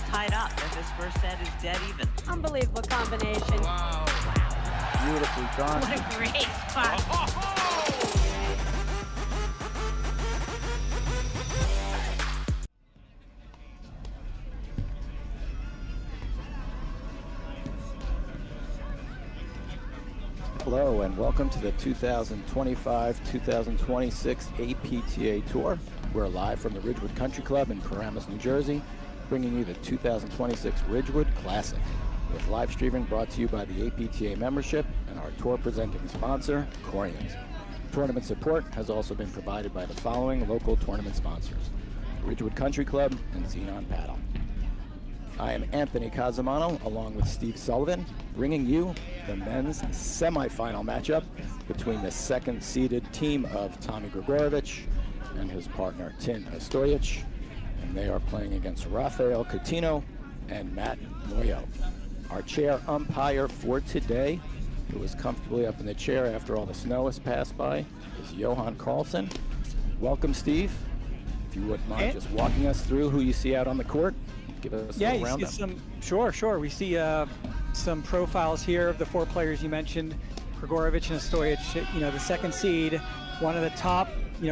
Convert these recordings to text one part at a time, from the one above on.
all tied up, and this first set is dead even. Unbelievable combination. Wow. Beautifully done. What a great spot. Hello and welcome to the 2025-2026 APTA Tour. We're live from the Ridgewood Country Club in Paramus, New Jersey, bringing you the 2026 Ridgewood Classic, with live streaming brought to you by the APTA membership and our tour presenting sponsor, Corians. Tournament support has also been provided by the following local tournament sponsors: Ridgewood Country Club and Xenon Paddle. I am Anthony Casamano, along with Steve Sullivan, bringing you the men's semifinal matchup between the second-seeded team of Tommy Gregurovic and his partner Tin Ostojic, and they are playing against Rafael Coutinho and Matt Muoio. Our chair umpire for today, who is comfortably up in the chair after all the snow has passed by, is Johan Carlson. Welcome, Steve. If you wouldn't mind just walking us through who you see out on the court. Give us a roundup. Sure. We see some profiles here of the four players you mentioned: Gregurovic and Ostojic. You know, the second seed, one of the top,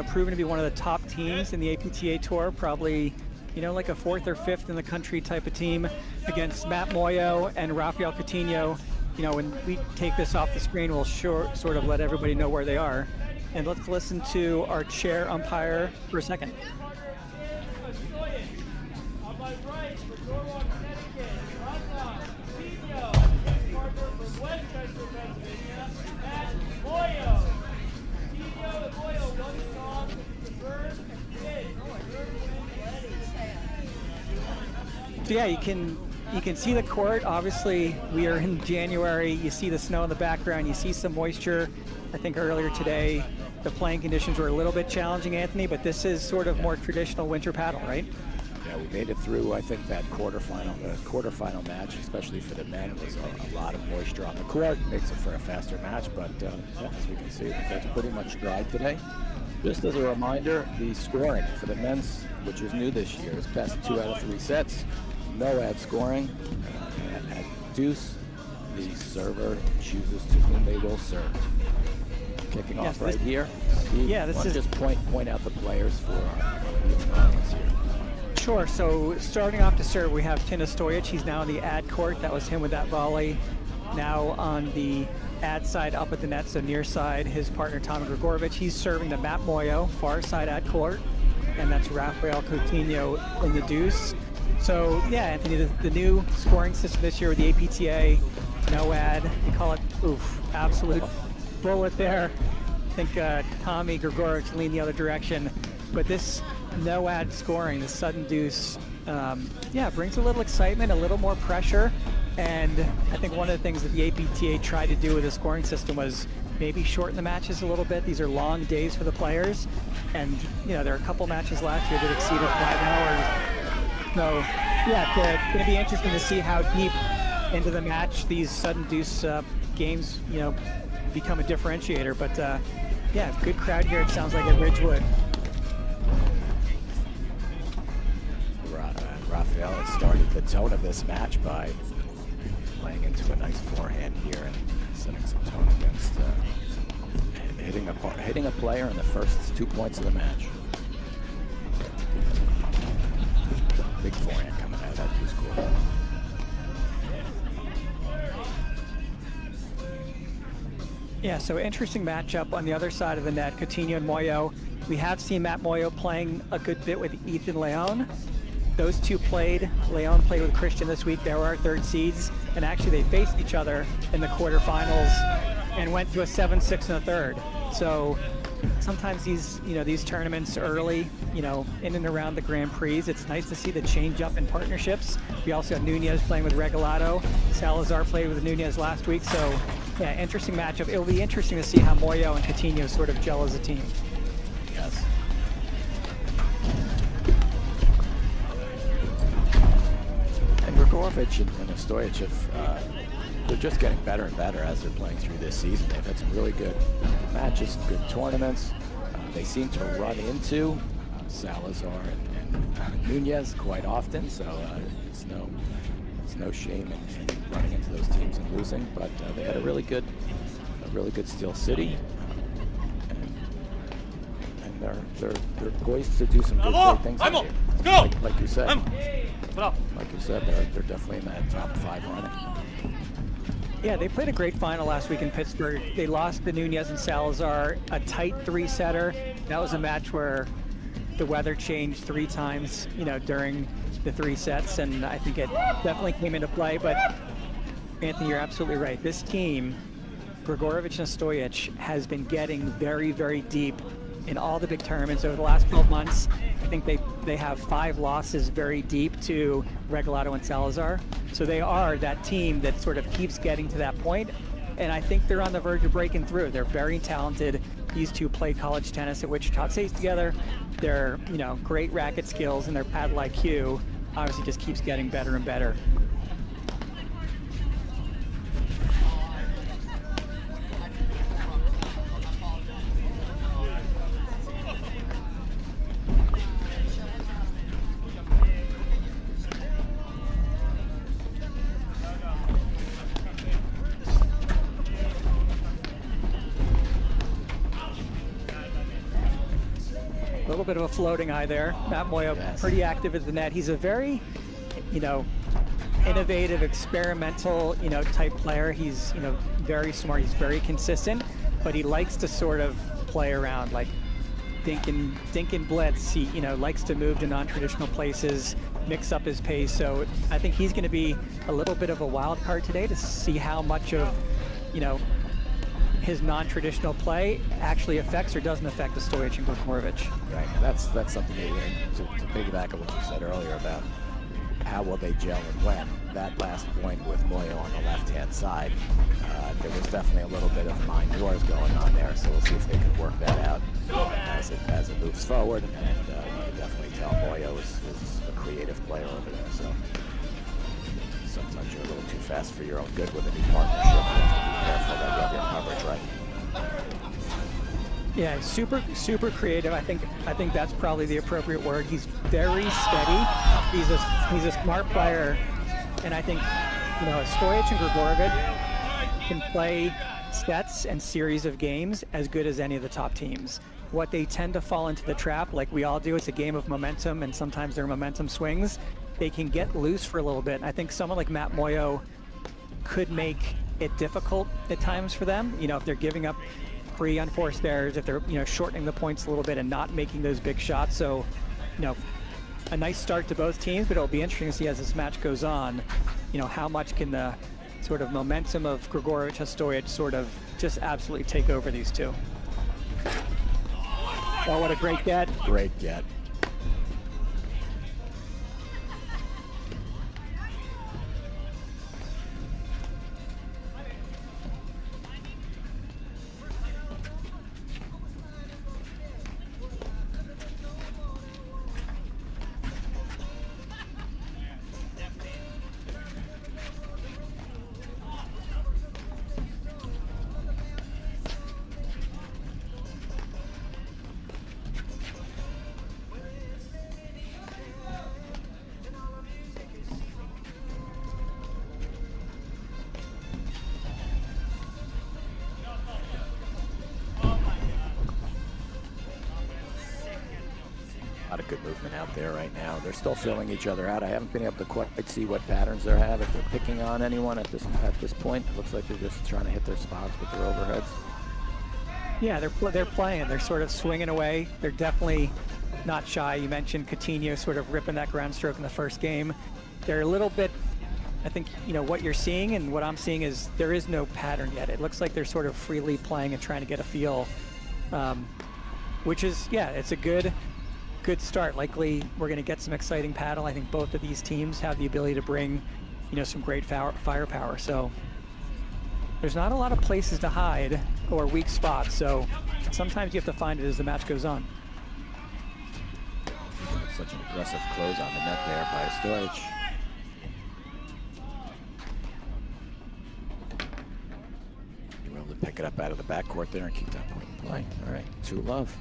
proven to be one of the top teams in the APTA Tour, probably, like a fourth or fifth in the country type of team, against Matt Muoio and Rafael Coutinho. When we take this off the screen, we'll sort of let everybody know where they are. And let's listen to our chair umpire for a second. So yeah, you can see the court. Obviously, we are in January. You see the snow in the background. You see some moisture. I think earlier today, the playing conditions were a little bit challenging, Anthony, but this is sort of more traditional winter paddle, right? Yeah, we made it through, I think, that quarterfinal. The quarterfinal match, especially for the men, was a lot of moisture on the court. Makes it for a faster match, but as we can see, that's pretty much dry today. Just as a reminder, the scoring for the men's, which is new this year, is best 2 out of 3 sets. No ad scoring. At deuce, the server chooses to whom they will serve. Kicking off right here. Steve, just point out the players for our audience here. Sure. So starting off to serve, we have Tin Ostojic. He's now in the ad court. That was him with that volley. Now on the ad side, up at the net, so near side, his partner Tommy Gregurovic. He's serving to Matt Muoio, far side ad court, and that's Rafael Coutinho in the deuce. So yeah, Anthony, the new scoring system this year with the APTA, no ad. They call it absolute bullet there. I think Tommy Gregurovic leaned the other direction, but this no ad scoring, the sudden deuce, brings a little excitement, a little more pressure. And I think one of the things that the APTA tried to do with the scoring system was maybe shorten the matches a little bit. These are long days for the players, and there are a couple matches last year that exceeded 5 hours. So yeah, it's going to be interesting to see how deep into the match these sudden deuce games, become a differentiator. But yeah, good crowd here. It sounds like at Ridgewood. Rafael has started the tone of this match by playing into a nice forehand here and setting some tone against hitting a player in the first 2 points of the match. Big forehand coming out of that deuce court. Yeah, so interesting matchup on the other side of the net, Coutinho and Muoio. We have seen Matt Muoio playing a good bit with Ethan Leon. Those two played. Leon played with Christian this week. They were our third seeds, and actually they faced each other in the quarterfinals and went to a 7-6 in the third. So sometimes these tournaments early, in and around the Grand Prix, it's nice to see the change up in partnerships. We also have Nunez playing with Regalado. Salazar played with Nunez last week. So yeah, interesting matchup. It'll be interesting to see how Muoio and Coutinho sort of gel as a team. Yes. And Gregurovic and Ostojic, they're just getting better and better as they're playing through this season. They've had some really good matches, good tournaments. They seem to run into Salazar and Nunez quite often, so it's no shame in running into those teams and losing. But they had a really good Steel City, and they're poised to do some great things out here. Let's go! Like you said, they're definitely in that top 5 running. Yeah, they played a great final last week in Pittsburgh. They lost to Nunez and Salazar, a tight 3-setter. That was a match where the weather changed 3 times, during the 3 sets, and I think it definitely came into play. But Anthony, you're absolutely right. This team, Gregurovic and Ostojic, has been getting very, very deep in all the big tournaments over the last 12 months. I think they have 5 losses very deep to Regalado and Salazar. So they are that team that sort of keeps getting to that point, and I think they're on the verge of breaking through. They're very talented. These two played college tennis at Wichita State together. They're, great racket skills, and their paddle IQ obviously just keeps getting better and better. A little bit of a floating eye there. Matt Muoio, yes. Pretty active at the net. He's a very, innovative, experimental, type player. He's, very smart. He's very consistent, but he likes to sort of play around, like dink and blitz. He, likes to move to non-traditional places, mix up his pace. So I think he's going to be a little bit of a wild card today to see how much of, his non-traditional play actually affects or doesn't affect Ostojic and Gregurovic. Right, that's something to piggyback on what you said earlier about how will they gel and when. That last point with Muoio on the left-hand side, there was definitely a little bit of mind yours going on there, so we'll see if they can work that out as it moves forward. And you can definitely tell Muoio is a creative player over there, so sometimes you're a little too fast for your own good with a new partnership. You have to be careful that you have your coverage right. Yeah, super creative. I think that's probably the appropriate word. He's very steady. He's a smart player, and I think Ostojic and Gregurovic can play sets and series of games as good as any of the top teams. What they tend to fall into the trap, like we all do, it's a game of momentum, and sometimes their momentum swings. They can get loose for a little bit. And I think someone like Matt Muoio could make it difficult at times for them. If they're giving up free unforced errors, if they're shortening the points a little bit and not making those big shots. So, a nice start to both teams, but it'll be interesting to see as this match goes on, how much can the sort of momentum of Gregurovic, Ostojic sort of just absolutely take over these two. Oh, what a great get. Great get. A lot of good movement out there right now. They're still filling each other out. I haven't been able to quite see what patterns they have, if they're picking on anyone at this point. It looks like they're just trying to hit their spots with their overheads. Yeah, they're playing. They're sort of swinging away. They're definitely not shy. You mentioned Coutinho sort of ripping that ground stroke in the first game. They're a little bit, I think, what you're seeing and what I'm seeing is there is no pattern yet. It looks like they're sort of freely playing and trying to get a feel, which is, yeah, it's a good start. Likely we're going to get some exciting paddle. I think both of these teams have the ability to bring, some great firepower. So there's not a lot of places to hide or weak spots. So sometimes you have to find it as the match goes on. Such an aggressive close on the net there by Ostojic. You were able to pick it up out of the backcourt there and keep that point in play. All right, 2-love.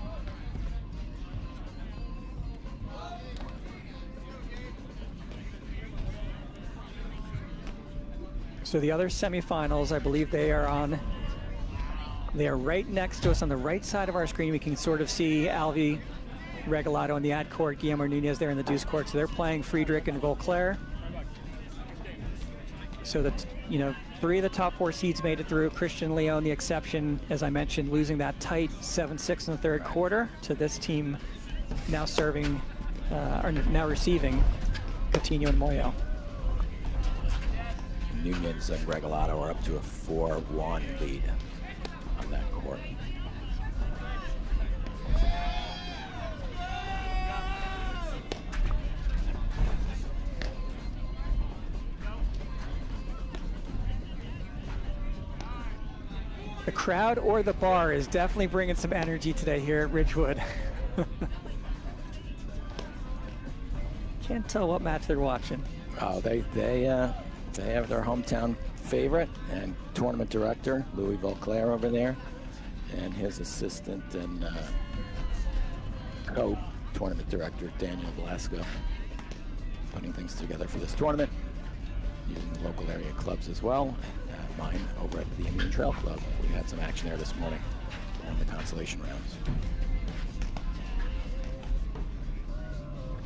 So the other semifinals, I believe they are right next to us on the right side of our screen. We can sort of see Alvi Regalado on the ad court, Guillermo Nunez there in the deuce court. So they're playing Friedrich and Vauclair. So that, you know, 3 of the top 4 seeds made it through. Christian Leon, the exception, as I mentioned, losing that tight 7-6 in the third quarter to this team now serving, or now receiving Coutinho and Muoio. Nunez and Regalado are up to a 4-1 lead on that court. The crowd or the bar is definitely bringing some energy today here at Ridgewood. Can't tell what match they're watching. Oh, they have their hometown favorite and tournament director, Louis Vauclair, over there, and his assistant and co-tournament director, Daniel Blasco, putting things together for this tournament, using the local area clubs as well. Mine over at the Indian Trail Club. We had some action there this morning on the consolation rounds.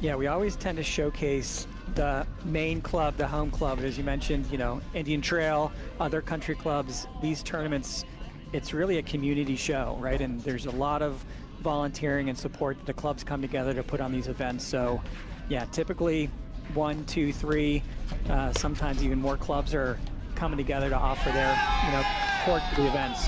Yeah, we always tend to showcase the main club, the home club. As you mentioned, you know, Indian Trail, other country clubs, these tournaments, it's really a community show, right? And there's a lot of volunteering and support that the clubs come together to put on these events. So yeah, typically 1, 2, 3, sometimes even more clubs are coming together to offer their, you know, support for the events.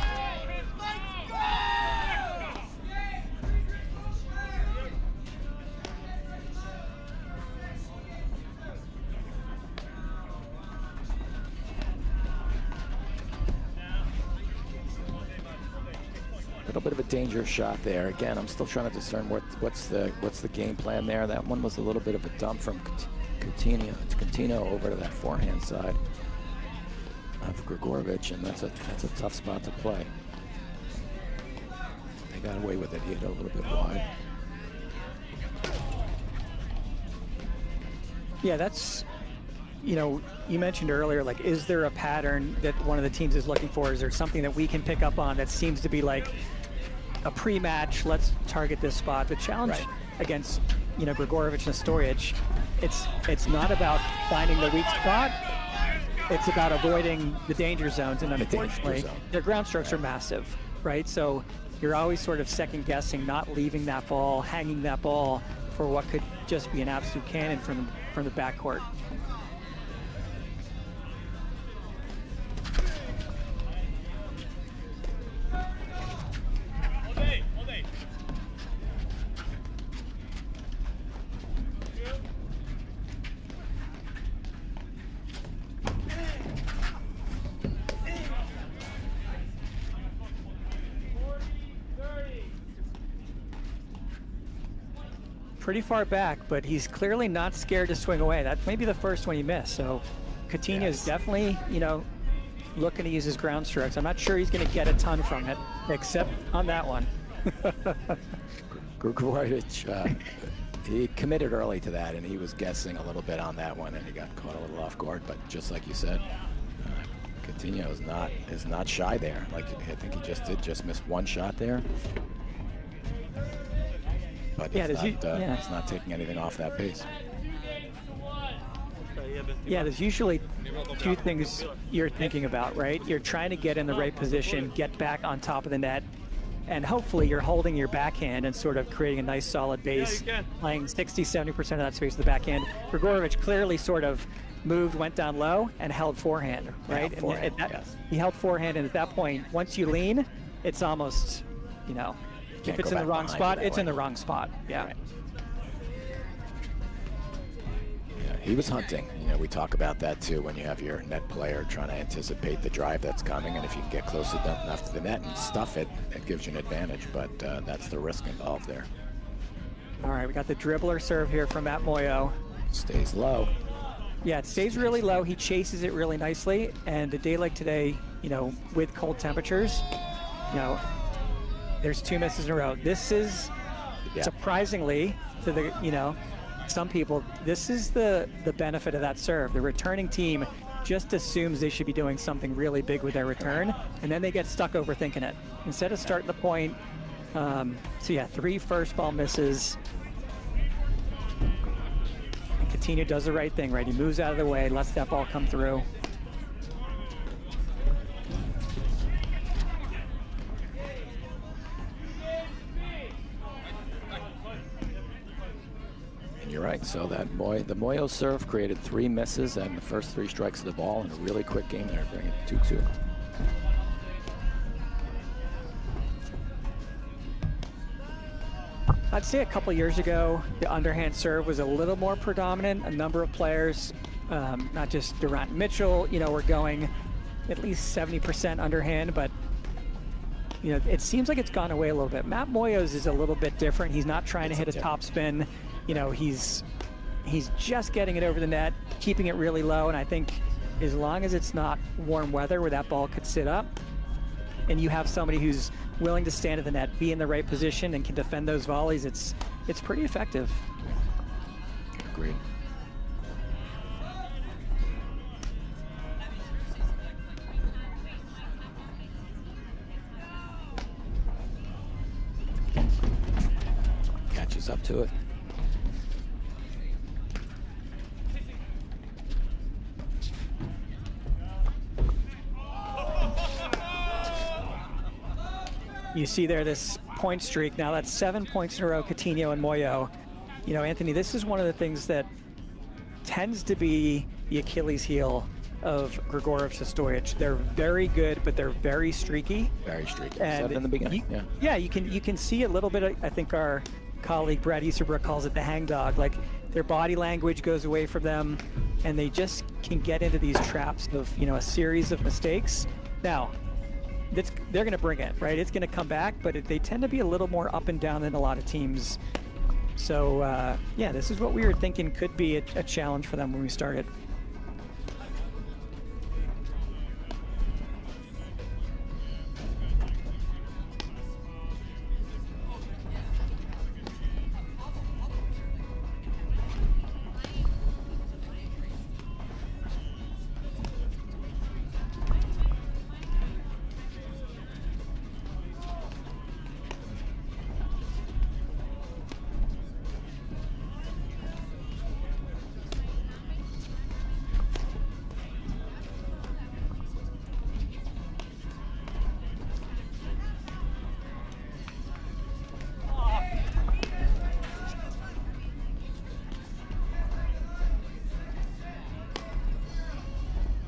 A little bit of a dangerous shot there. Again, I'm still trying to discern what's the game plan there. That one was a little bit of a dump from Coutinho over to that forehand side of Gregurovic, and that's a tough spot to play. They got away with it. He hit a little bit wide. Yeah, that's, you know, you mentioned earlier, like, is there a pattern that one of the teams is looking for? Is there something that we can pick up on that seems to be like a pre-match, let's target this spot? The challenge against, you know, Gregurovic and Ostojic, it's not about finding the weak spot. It's about avoiding the danger zones, and unfortunately, their ground strokes are massive, right? So you're always sort of second guessing, not leaving that ball, hanging that ball for what could just be an absolute cannon from the backcourt. Pretty far back, but he's clearly not scared to swing away. That may be the first one he missed. So Coutinho is definitely, you know, looking to use his ground strokes. I'm not sure he's going to get a ton from it, except on that one. Gregurovic, he committed early to that, and he was guessing a little bit on that one, and he got caught a little off guard. But just like you said, Coutinho is not shy there. Like, I think he just missed one shot there. But he's not taking anything off that pace. Yeah, there's usually 2 things you're thinking about, right? You're trying to get in the right position, get back on top of the net, and hopefully you're holding your backhand and sort of creating a nice solid base, playing 60-70% of that space with the backhand. Gregurovic clearly sort of moved, went down low, and held forehand, right? He held forehand, and at that point, once you lean, it's almost, you know, if it's in the wrong spot, it's in the wrong spot. Yeah. Right. Yeah, he was hunting. You know, we talk about that too when you have your net player trying to anticipate the drive that's coming, and if you can get close enough to the net and stuff it, it gives you an advantage. But that's the risk involved there. All right, we got the dribbler serve here from Matt Muoio. Stays low. Yeah, it stays really low. He chases it really nicely, and a day like today, you know, with cold temperatures, you know, there's 2 misses in a row. This is surprisingly to the, you know, some people, this is the benefit of that serve. The returning team just assumes they should be doing something really big with their return, and then they get stuck overthinking it. Instead of starting the point, so yeah, 3 first ball misses. And Coutinho does the right thing, right? He moves out of the way, lets that ball come through. You're right. So that the Muoio serve created 3 misses and the first 3 strikes of the ball in a really quick game there, bringing it 2-2. I'd say a couple years ago, the underhand serve was a little more predominant. A number of players, not just Durant and Mitchell, you know, were going at least 70% underhand, but you know, it seems like it's gone away a little bit. Matt Muoio's is a little bit different. He's not trying to hit a top spin. You know, he's just getting it over the net, keeping it really low, and I think as long as it's not warm weather where that ball could sit up, and you have somebody who's willing to stand at the net, be in the right position, and can defend those volleys, it's pretty effective. Agreed. Catches up to it. You see there this point streak. Now that's 7 points in a row, Coutinho and Muoio. You know, Anthony, this is one of the things that tends to be the Achilles heel of Gregurovic and Ostojic. They're very good, but they're very streaky. Very streaky. And said it in the beginning. Yeah, you can see a little bit. I think our colleague Brad Easterbrook calls it the hangdog. Like their body language goes away from them, and they just can get into these traps of, you know, a series of mistakes. Now, they're going to bring it, right? It's going to come back, but they tend to be a little more up and down than a lot of teams. So, yeah, this is what we were thinking could be a challenge for them when we started.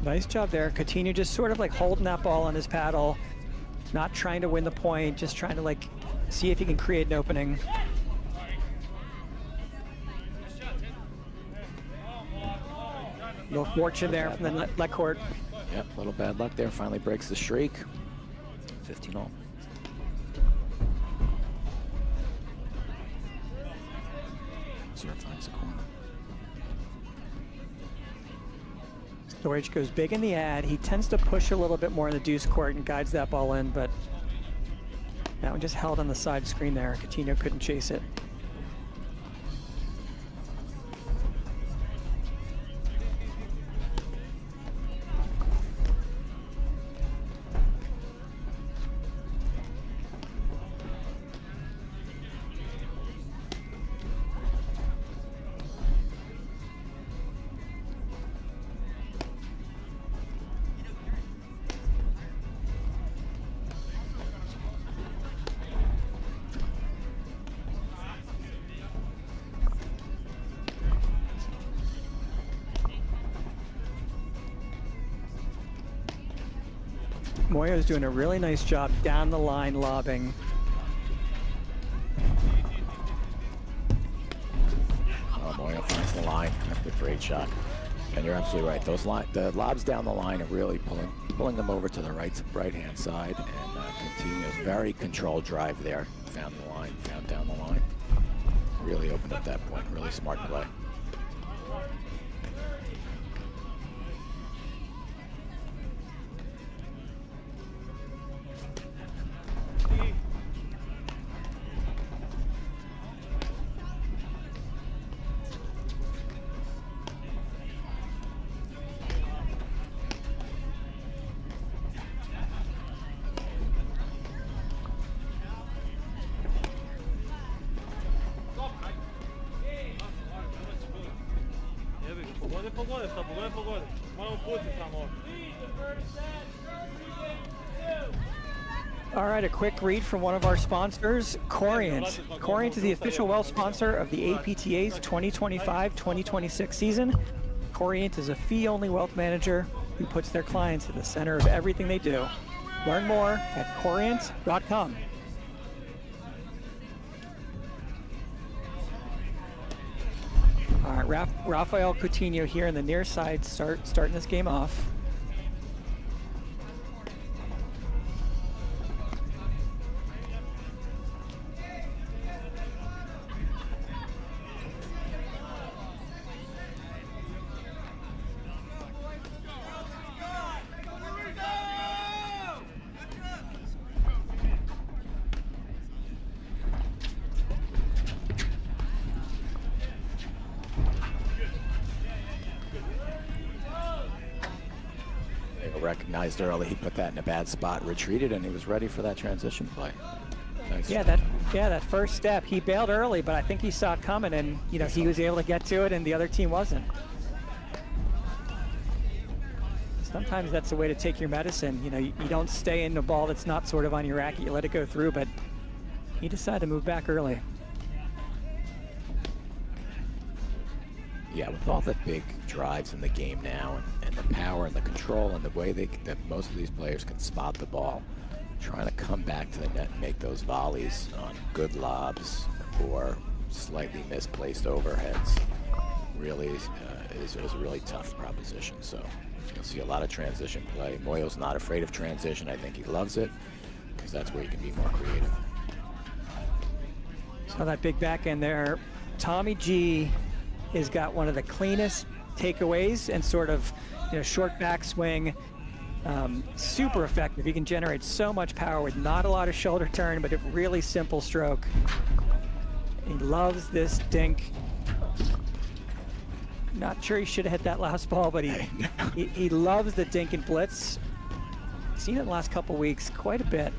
Nice job there. Coutinho just sort of like holding that ball on his paddle, not trying to win the point, just trying to like see if he can create an opening. No fortune there from the net court. Yep, a little bad luck there. Finally breaks the streak. 15-all. Zero finds the corner. Ostojic goes big in the ad. He tends to push a little bit more in the deuce court and guides that ball in, but that one just held on the side screen there. Coutinho couldn't chase it. Muoio is doing a really nice job down the line lobbing. Oh, Muoio finds the line. That's a great shot. And you're absolutely right. The lobs down the line are really pulling them over to the right-hand side. And Coutinho's very controlled drive there. Found the line, found down the line. Really opened up that point. Really smart play. All right, a quick read from one of our sponsors, Corient. Corient is the official well sponsor of the APTA's 2025-2026 season. Corient is a fee-only wealth manager who puts their clients at the center of everything they do. Learn more at corient.com. All right, Rafael Coutinho here in the near side starting this game off. Recognized early, he put that in a bad spot, retreated, and he was ready for that transition play. Nice. Yeah, that first step, he bailed early, but I think he saw it coming, and he was able to get to it, and the other team wasn't. Sometimes that's the way to take your medicine. You don't stay in the ball that's not sort of on your racket. You let it go through, but he decided to move back early. Yeah, with all the big drives in the game now, and the power and the control and the way that most of these players can spot the ball, trying to come back to the net and make those volleys on good lobs or slightly misplaced overheads really is a really tough proposition. So you'll see a lot of transition play. Muoio's not afraid of transition. I think he loves it because that's where he can be more creative. So that big backhand there, Tommy G has got one of the cleanest takeaways and sort of short backswing, super effective. He can generate so much power with not a lot of shoulder turn, but a really simple stroke. He loves this dink. Not sure he should have hit that last ball, but he loves the dink and blitz. Seen it in the last couple weeks quite a bit.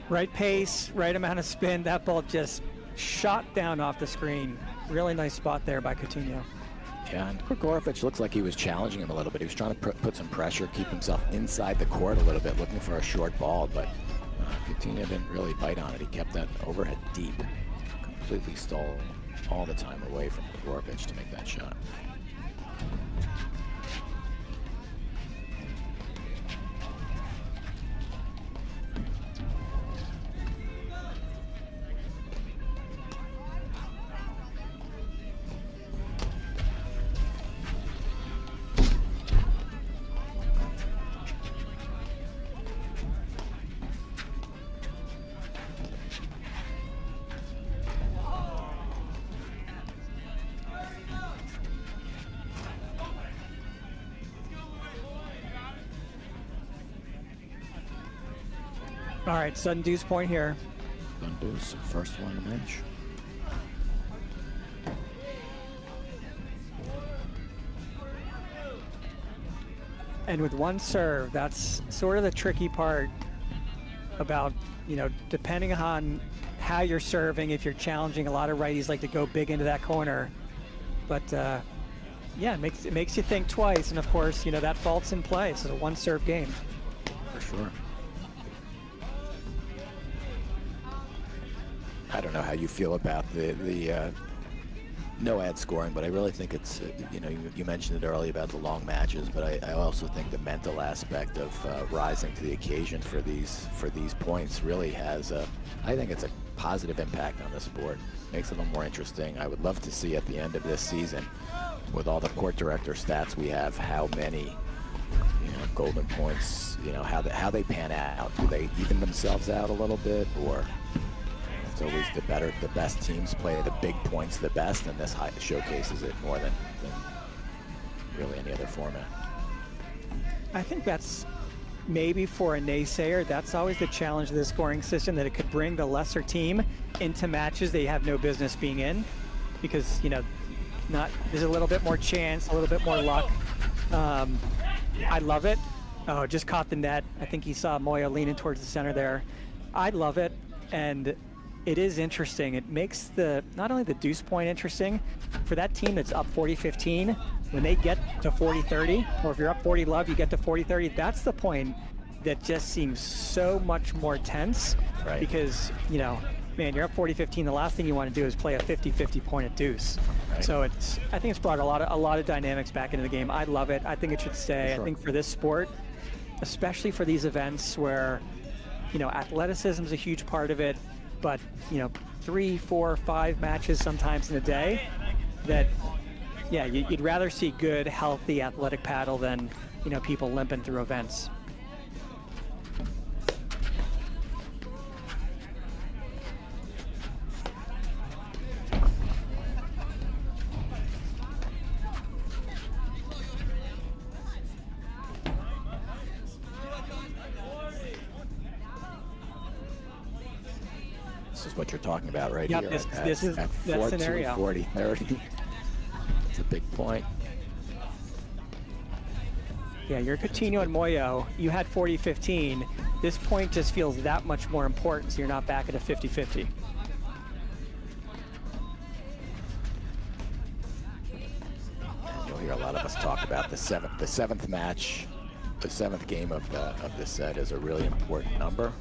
Right pace, right amount of spin. That ball just shot down off the screen. Really nice spot there by Coutinho. Yeah, and Gregurovic looks like he was challenging him a little bit. He was trying to put some pressure, keep himself inside the court a little bit, looking for a short ball, but Coutinho didn't really bite on it. He kept that overhead deep, completely stole all the time away from Gregurovic to make that shot. All right, sudden deuce point here. Sudden deuce, first one in the match. And with one serve, that's sort of the tricky part about, depending on how you're serving, if you're challenging, a lot of righties like to go big into that corner. But yeah, it makes you think twice. And of course, that fault's in play. So it's a one serve game. For sure. I don't know how you feel about the No ad scoring, but I really think it's, you know, you mentioned it earlier about the long matches, but I also think the mental aspect of rising to the occasion for these points really has I think it's a positive impact on the sport. Makes it a little more interesting. I would love to see at the end of this season, with all the court director stats we have, how many, you know, golden points, you know, how they pan out. Do they even themselves out a little bit, or it's always the best teams play the big points the best, and this showcases it more than really any other format. I think that's maybe for a naysayer, that's always the challenge of the scoring system, that it could bring the lesser team into matches they have no business being in, because, you know, there's a little bit more chance, a little bit more luck. I love it. Oh, just caught the net. I think he saw Muoio leaning towards the center there. I love it, and it is interesting. It makes not only the deuce point interesting, for that team that's up 40-15, when they get to 40-30, or if you're up 40-love, you get to 40-30, that's the point that just seems so much more tense. Right. Because, you know, man, you're up 40-15, the last thing you want to do is play a 50-50 point at deuce. Right. So I think it's brought a lot of dynamics back into the game. I love it. I think it should stay. Sure. I think for this sport, especially for these events where, you know, athleticism is a huge part of it, but, you know, 3, 4, 5 matches sometimes in a day, that, yeah, you'd rather see good, healthy, athletic paddle than, you know, people limping through events. This is what you're talking about right Yep, here. this is at that 4-2, scenario. 40-30. It's a big point. Yeah, you're Coutinho and Muoio. You had 40-15. This point just feels that much more important, so you're not back at a 50-50. And you'll hear a lot of us talk about the seventh match. The seventh game of this set is a really important number.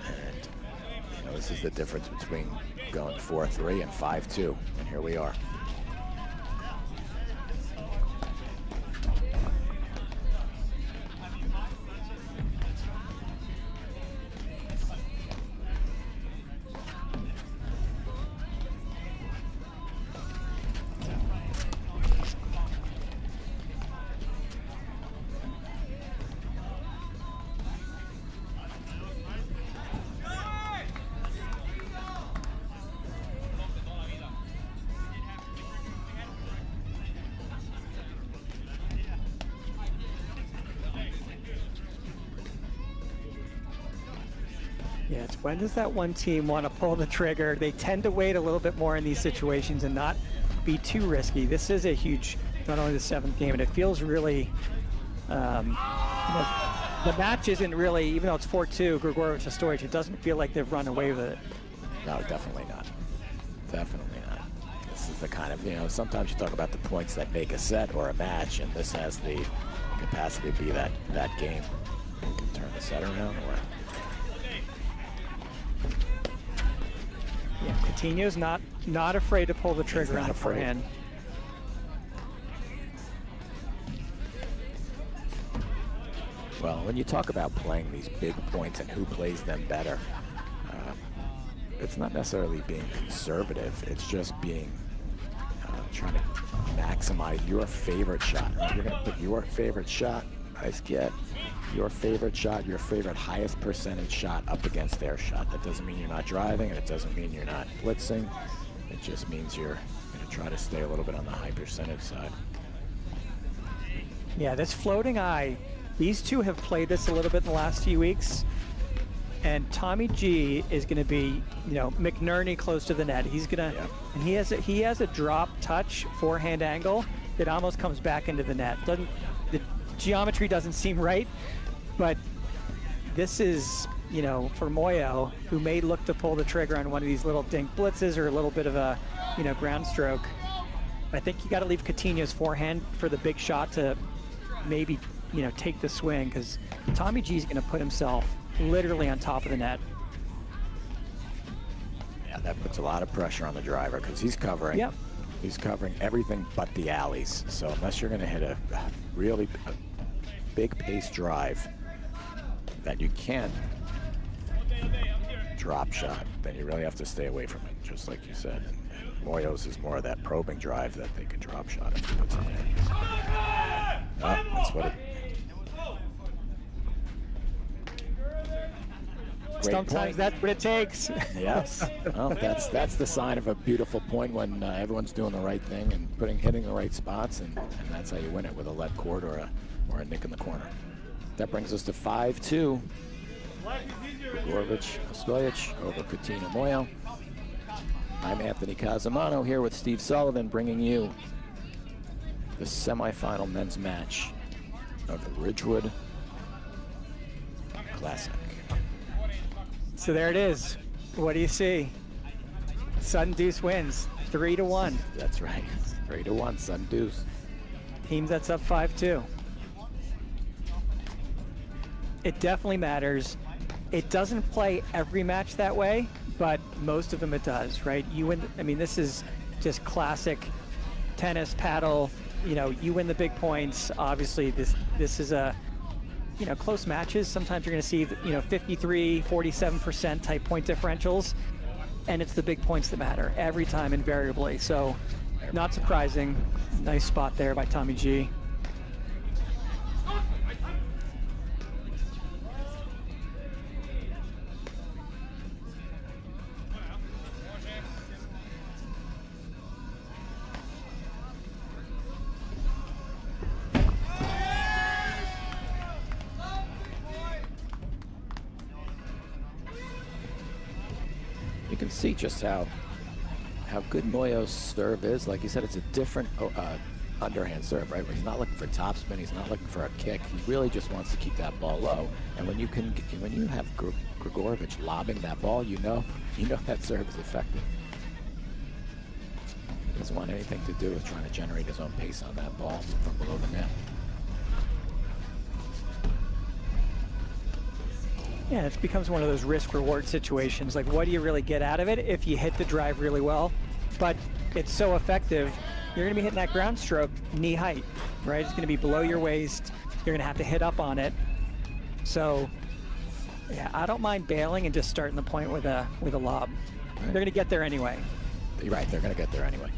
And, you know, this is the difference between going 4-3 and 5-2. And here we are. Yeah, it's when does that one team want to pull the trigger? They tend to wait a little bit more in these situations and not be too risky. This is a huge, not only the seventh game, and it feels really, you know, the match isn't really, even though it's 4-2, Gregurovic and Ostojic, it doesn't feel like they've run away with it. No, definitely not. Definitely not. This is the kind of, you know, sometimes you talk about the points that make a set or a match, and this has the capacity to be that game. You can turn the set around, or Yeah, Coutinho's not afraid to pull the trigger on the forehand. well, when you talk about playing these big points and who plays them better, it's not necessarily being conservative. It's just being trying to maximize your favorite shot. You're going to put your favorite shot, nice get, your favorite shot, your favorite highest percentage shot up against their shot. That doesn't mean you're not driving, and it doesn't mean you're not blitzing. It just means you're going to try to stay a little bit on the high percentage side. Yeah, this floating eye, these two have played this a little bit in the last few weeks. And Tommy G is going to be, you know, McNerney close to the net. He's going to, Yeah. and he has a drop touch forehand angle that almost comes back into the net. The geometry doesn't seem right, but this is, you know, for Muoio, who may look to pull the trigger on one of these little dink blitzes or a little bit of a, you know, ground stroke. I think you got to leave Coutinho's forehand for the big shot to maybe, you know, take the swing, because Tommy G is going to put himself literally on top of the net. Yeah, that puts a lot of pressure on the driver because he's covering. Yep. He's covering everything but the alleys. So unless you're going to hit a really big pace drive that you can't drop shot, then you really have to stay away from it, just like you said. And Muoio's is more of that probing drive that they can drop shot if you put something in. Oh, that's what it. Sometimes that's what it takes. Yes. Well, that's the sign of a beautiful point when everyone's doing the right thing and hitting the right spots, and that's how you win it with a lead cord or a nick in the corner. That brings us to 5-2. Gregurovic, Ostojic over Coutinho, Muoio. I'm Anthony Casamano here with Steve Sullivan, bringing you the semifinal men's match of the Ridgewood Classic. So there it is. What do you see? Sudden Deuce wins 3-1. That's right. 3-1, Sudden Deuce. Team that's up 5-2. It definitely matters. It doesn't play every match that way, but most of them it does, right? You win. I mean, this is just classic tennis, paddle. You know, you win the big points. Obviously, this is a, you know, close matches. Sometimes you're going to see, you know, 53, 47% type point differentials, and it's the big points that matter every time, invariably. So, not surprising. Nice spot there by Tommy G. You can see just how good Muoio's serve is. Like you said, it's a different underhand serve, right? Where he's not looking for topspin, he's not looking for a kick. He really just wants to keep that ball low. And when you have Gregurovic lobbing that ball, you know that serve is effective. He doesn't want anything to do with trying to generate his own pace on that ball from below the net. Yeah, it becomes one of those risk-reward situations. Like, what do you really get out of it if you hit the drive really well? But it's so effective, you're going to be hitting that ground stroke knee height, right? It's going to be below your waist. You're going to have to hit up on it. So, yeah, I don't mind bailing and just starting the point with a lob. Right. They're going to get there anyway. You're right, they're going to get there anyway.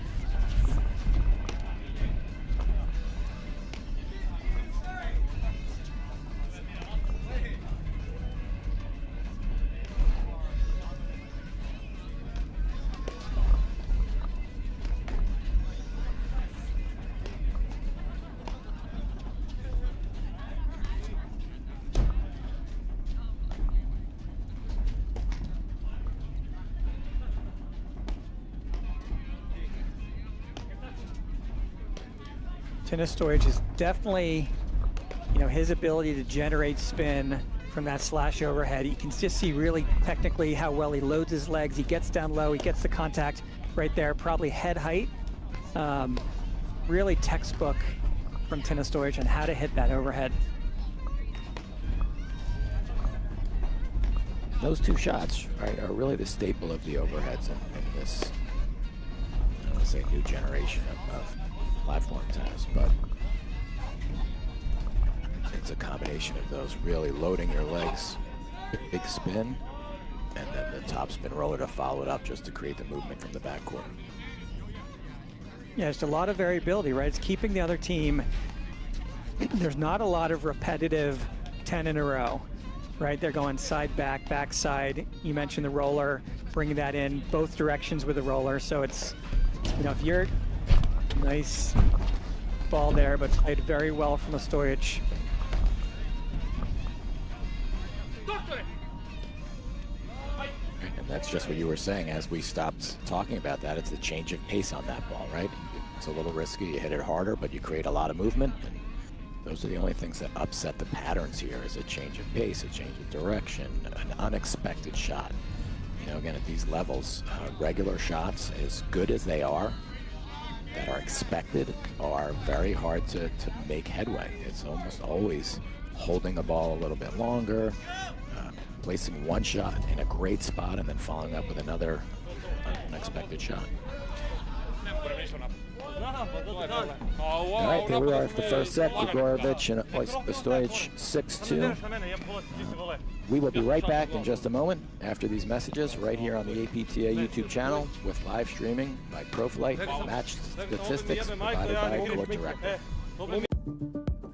Ostojic is definitely, you know, his ability to generate spin from that slash overhead. You can just see really technically how well he loads his legs. He gets down low, he gets the contact right there, probably head height. Really textbook from Ostojic on how to hit that overhead. Those two shots, right, are really the staple of the overheads in this, I don't want to say new generation of platform tennis, but it's a combination of those, really loading your legs, big spin, and then the top spin roller to follow it up just to create the movement from the backcourt. Yeah, there's a lot of variability, right? It's keeping the other team, there's not a lot of repetitive 10 in a row, right? They're going side, back side. You mentioned the roller, bringing that in both directions with the roller. So it's, you know, if you're, nice ball there, but played very well from Ostojic. And that's just what you were saying as we stopped talking about that. It's the change of pace on that ball, right? It's a little risky. You hit it harder, but you create a lot of movement. And those are the only things that upset the patterns here, is a change of pace, a change of direction, an unexpected shot. You know, again, at these levels, regular shots, as good as they are, that are expected, are very hard to make headway. It's almost always holding the ball a little bit longer, placing one shot in a great spot and then following up with another unexpected shot. All right, there we are for the first set. Gregurovic and Ostojic 6-2. We will be right back in just a moment after these messages right here on the APTA YouTube channel with live streaming by ProFlight, match statistics provided by Court Director.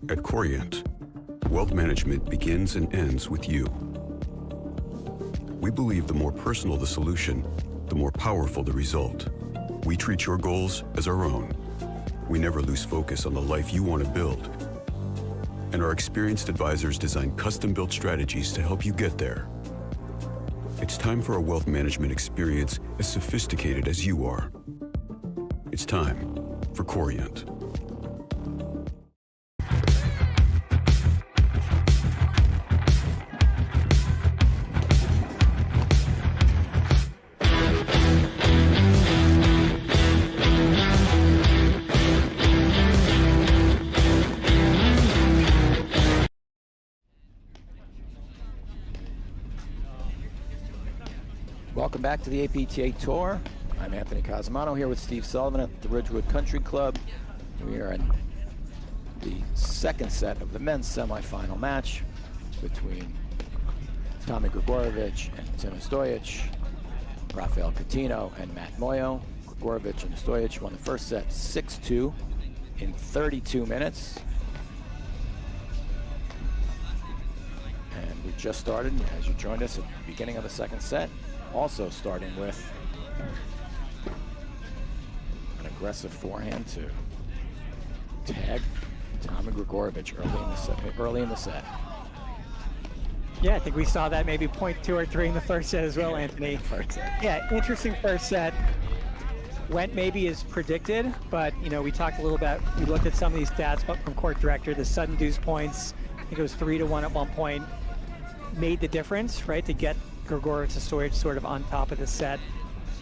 At Corient, wealth management begins and ends with you. We believe the more personal the solution, the more powerful the result. We treat your goals as our own. We never lose focus on the life you want to build. And our experienced advisors design custom-built strategies to help you get there. It's time for a wealth management experience as sophisticated as you are. It's time for Corient. Welcome back to the APTA Tour. I'm Anthony Cosimano here with Steve Sullivan at the Ridgewood Country Club. We are in the second set of the men's semifinal match between Tommy Gregurovic and Tim Ostojic, Rafael Coutinho and Matt Muoio. Gregurovic and Ostojic won the first set 6-2 in 32 minutes. And we just started, as you joined us at the beginning of the second set, also starting with an aggressive forehand to tag Tommy Gregurovic early in the set. Yeah, I think we saw that maybe point 2 or 3 in the first set as well, Anthony. First set. Yeah, interesting first set. Went maybe as predicted, but you know, we talked a little bit, we looked at some of these stats from Court Director, the sudden deuce points, I think it was 3-1 at one point, made the difference, right, to get Gregurovic and Ostojic sort of on top of the set.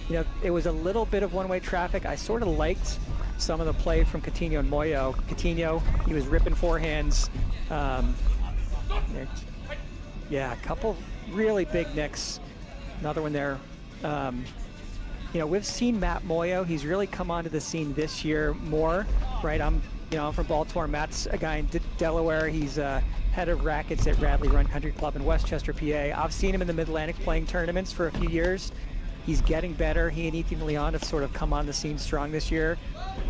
You know, it was a little bit of one-way traffic. I sort of liked some of the play from Coutinho and Muoio. Coutinho, he was ripping forehands. Yeah, a couple really big nicks. Another one there. You know, we've seen Matt Muoio. He's really come onto the scene this year more, right? I'm from Baltimore. Matt's a guy in Delaware. He's head of rackets at Radley Run Country Club in Westchester, PA. I've seen him in the Mid-Atlantic playing tournaments for a few years. He's getting better. He and Ethan Leon have sort of come on the scene strong this year.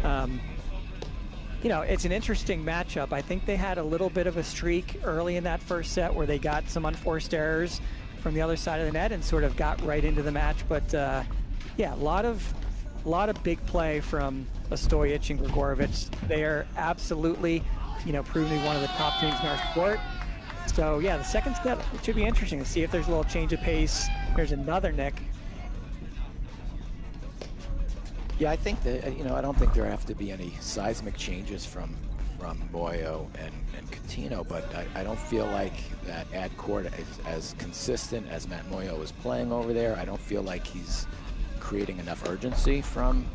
You know, it's an interesting matchup. I think they had a little bit of a streak early in that first set where they got some unforced errors from the other side of the net and sort of got right into the match. But yeah, a lot of big play from Ostojic and Gregurovic. They are absolutely, you know, proving to be one of the top teams in our sport. So yeah, the second set, it should be interesting to see if there's a little change of pace. There's another nick. Yeah, I think that, you know, I don't think there have to be any seismic changes from Muoio and Coutinho, but I don't feel like that ad court is as consistent as Matt Muoio is playing over there. I don't feel like he's creating enough urgency from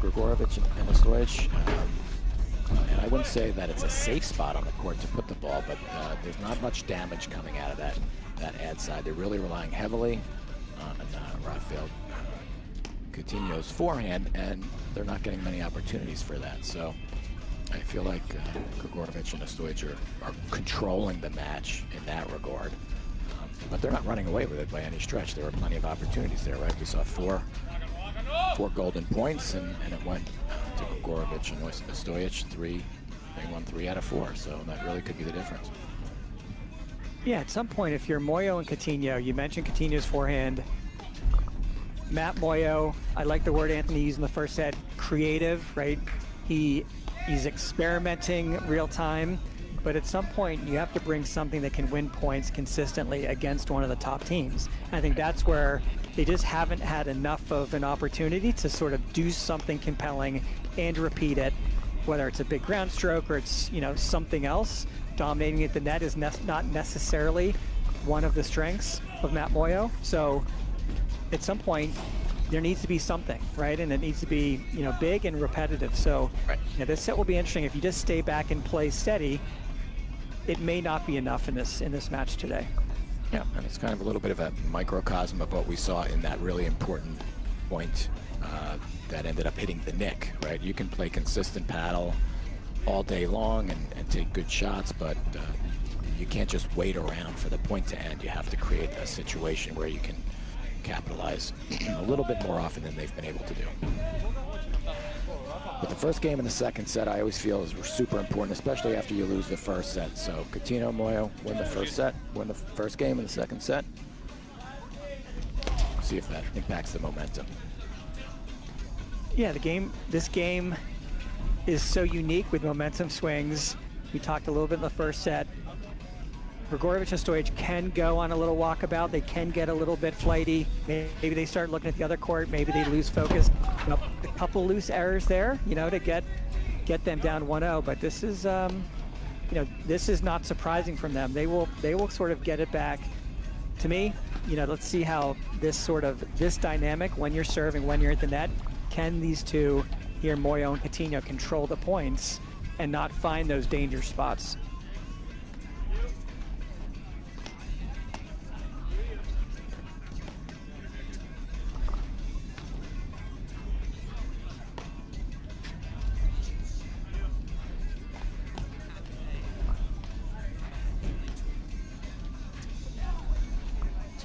Gregurovic and Ostojic. And I wouldn't say that it's a safe spot on the court to put the ball, but there's not much damage coming out of that ad side. They're really relying heavily on Rafael Coutinho's forehand, and they're not getting many opportunities for that. So I feel like Gregurovic and Ostojic are controlling the match in that regard. But they're not running away with it by any stretch. There were plenty of opportunities there, right? We saw four golden points, and it went to Gregurovic and Ostojic. They won 3 out of 4, so that really could be the difference. Yeah, at some point, if you're Muoio and Coutinho, you mentioned Coutinho's forehand. Matt Muoio, I like the word Anthony used in the first set, creative, right? He's experimenting real time, but at some point you have to bring something that can win points consistently against one of the top teams. And I think that's where they just haven't had enough of an opportunity to sort of do something compelling and repeat it, whether it's a big ground stroke or it's, you know, something else. Dominating at the net is not necessarily one of the strengths of Matt Muoio. So at some point there needs to be something, right? And it needs to be, you know, big and repetitive. So right. Yeah, this set will be interesting. If you just stay back and play steady, it may not be enough in this match today. Yeah, and it's kind of a little bit of a microcosm of what we saw in that really important point that ended up hitting the nick, right? You can play consistent paddle all day long and take good shots, but you can't just wait around for the point to end. You have to create a situation where you can capitalize a little bit more often than they've been able to do. But the first game in the second set, I always feel is super important, especially after you lose the first set. So Coutinho, Muoio win the first set, win the first game in the second set. See if that impacts the momentum. Yeah, this game is so unique with momentum swings. We talked a little bit in the first set. Gregurovic and Ostojic can go on a little walkabout. They can get a little bit flighty. Maybe they start looking at the other court. Maybe they lose focus. A couple loose errors there, to get them down 1-0. But this is, this is not surprising from them. They will sort of get it back. To me, let's see how this dynamic when you're serving, when you're at the net, can these two here, Muoio and Coutinho, control the points and not find those danger spots.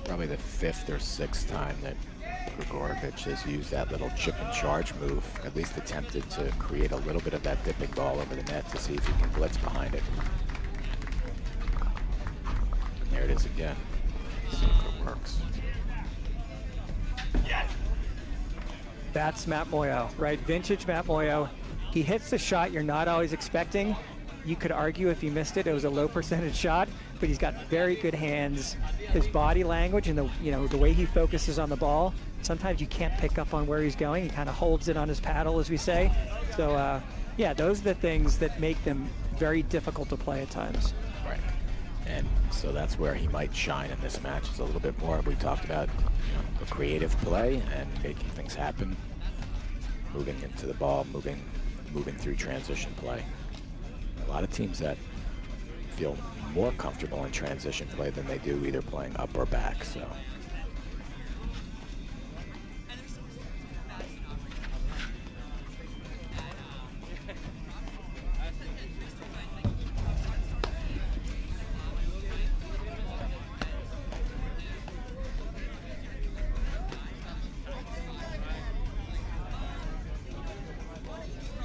Probably the 5th or 6th time that Gregurovic has used that little chip and charge move, at least attempted to create a little bit of that dipping ball over the net to see if he can blitz behind it. And there it is again. See if it works. That's Matt Muoio, right? Vintage Matt Muoio. He hits the shot you're not always expecting. You could argue if he missed it, it was a low percentage shot, but he's got very good hands. His body language and the way he focuses on the ball, sometimes you can't pick up on where he's going. He kind of holds it on his paddle, as we say. So, yeah, those are the things that make them very difficult to play at times. Right. And so that's where he might shine in this match, is a little bit more. We talked about the creative play and making things happen, moving into the ball, moving through transition play. A lot of teams that feel more comfortable in transition play than they do either playing up or back. So.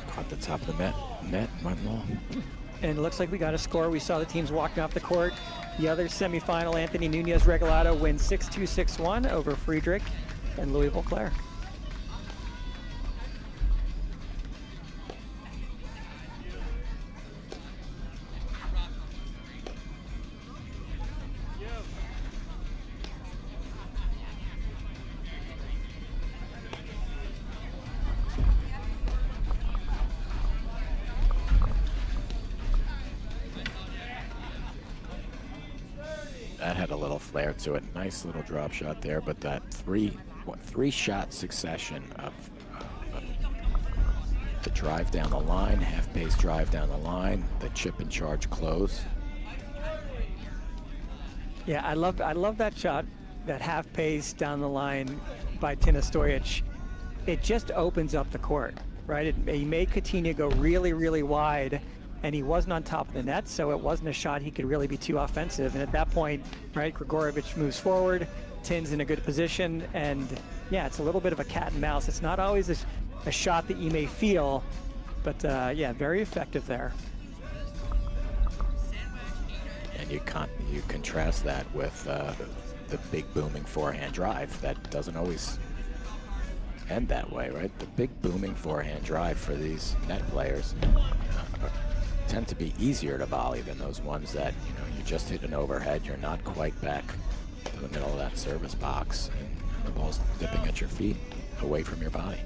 Caught the top of the net, went long. And it looks like we got a score. We saw the teams walking off the court. The other semifinal, Anthony Nunez Regalado wins 6-2, 6-1 over Friedrich and Louisville Claire. That had a little flair to it. Nice little drop shot there, but that three-shot succession of the drive down the line, half-pace drive down the line, the chip and charge close. Yeah, I love that shot, that half pace down the line by Ostojic. It just opens up the court, right? He made Coutinho go really, really wide, and he wasn't on top of the net, so it wasn't a shot he could really be too offensive. And at that point, right, Gregurovic moves forward, Tin's in a good position, and yeah, it's a little bit of a cat and mouse. It's not always a shot that you may feel, but yeah, very effective there. And you contrast that with the big booming forehand drive that doesn't always end that way, right? The big booming forehand drive for these net players tend to be easier to volley than those ones that, you just hit an overhead, you're not quite back to the middle of that service box, and the ball's dipping at your feet away from your body.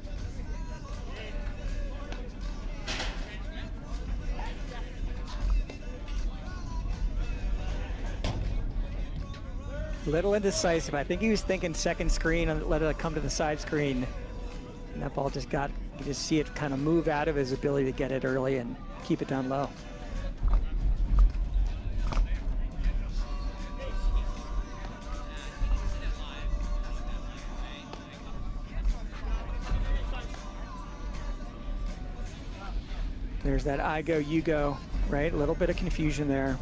Little indecisive. I think he was thinking second screen and let it come to the side screen. And that ball you just see it kind of move out of his ability to get it early and keep it down low. There's that I go, you go, right? A little bit of confusion there.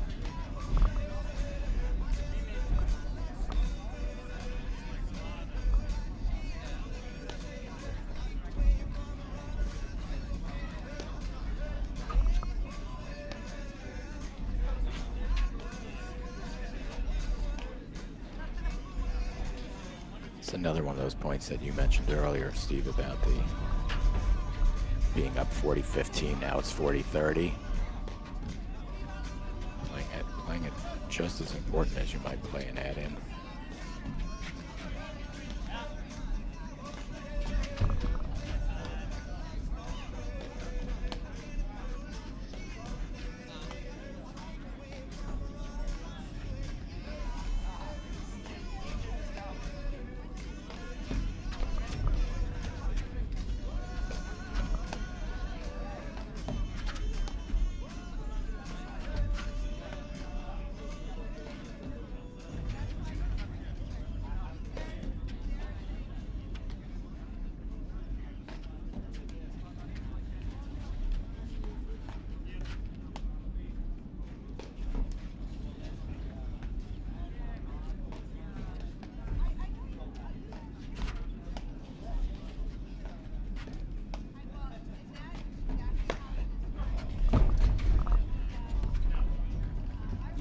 It's another one of those points that you mentioned earlier, Steve, about the being up 40-15. Now it's 40-30. Playing it just as important as you might play an add-in.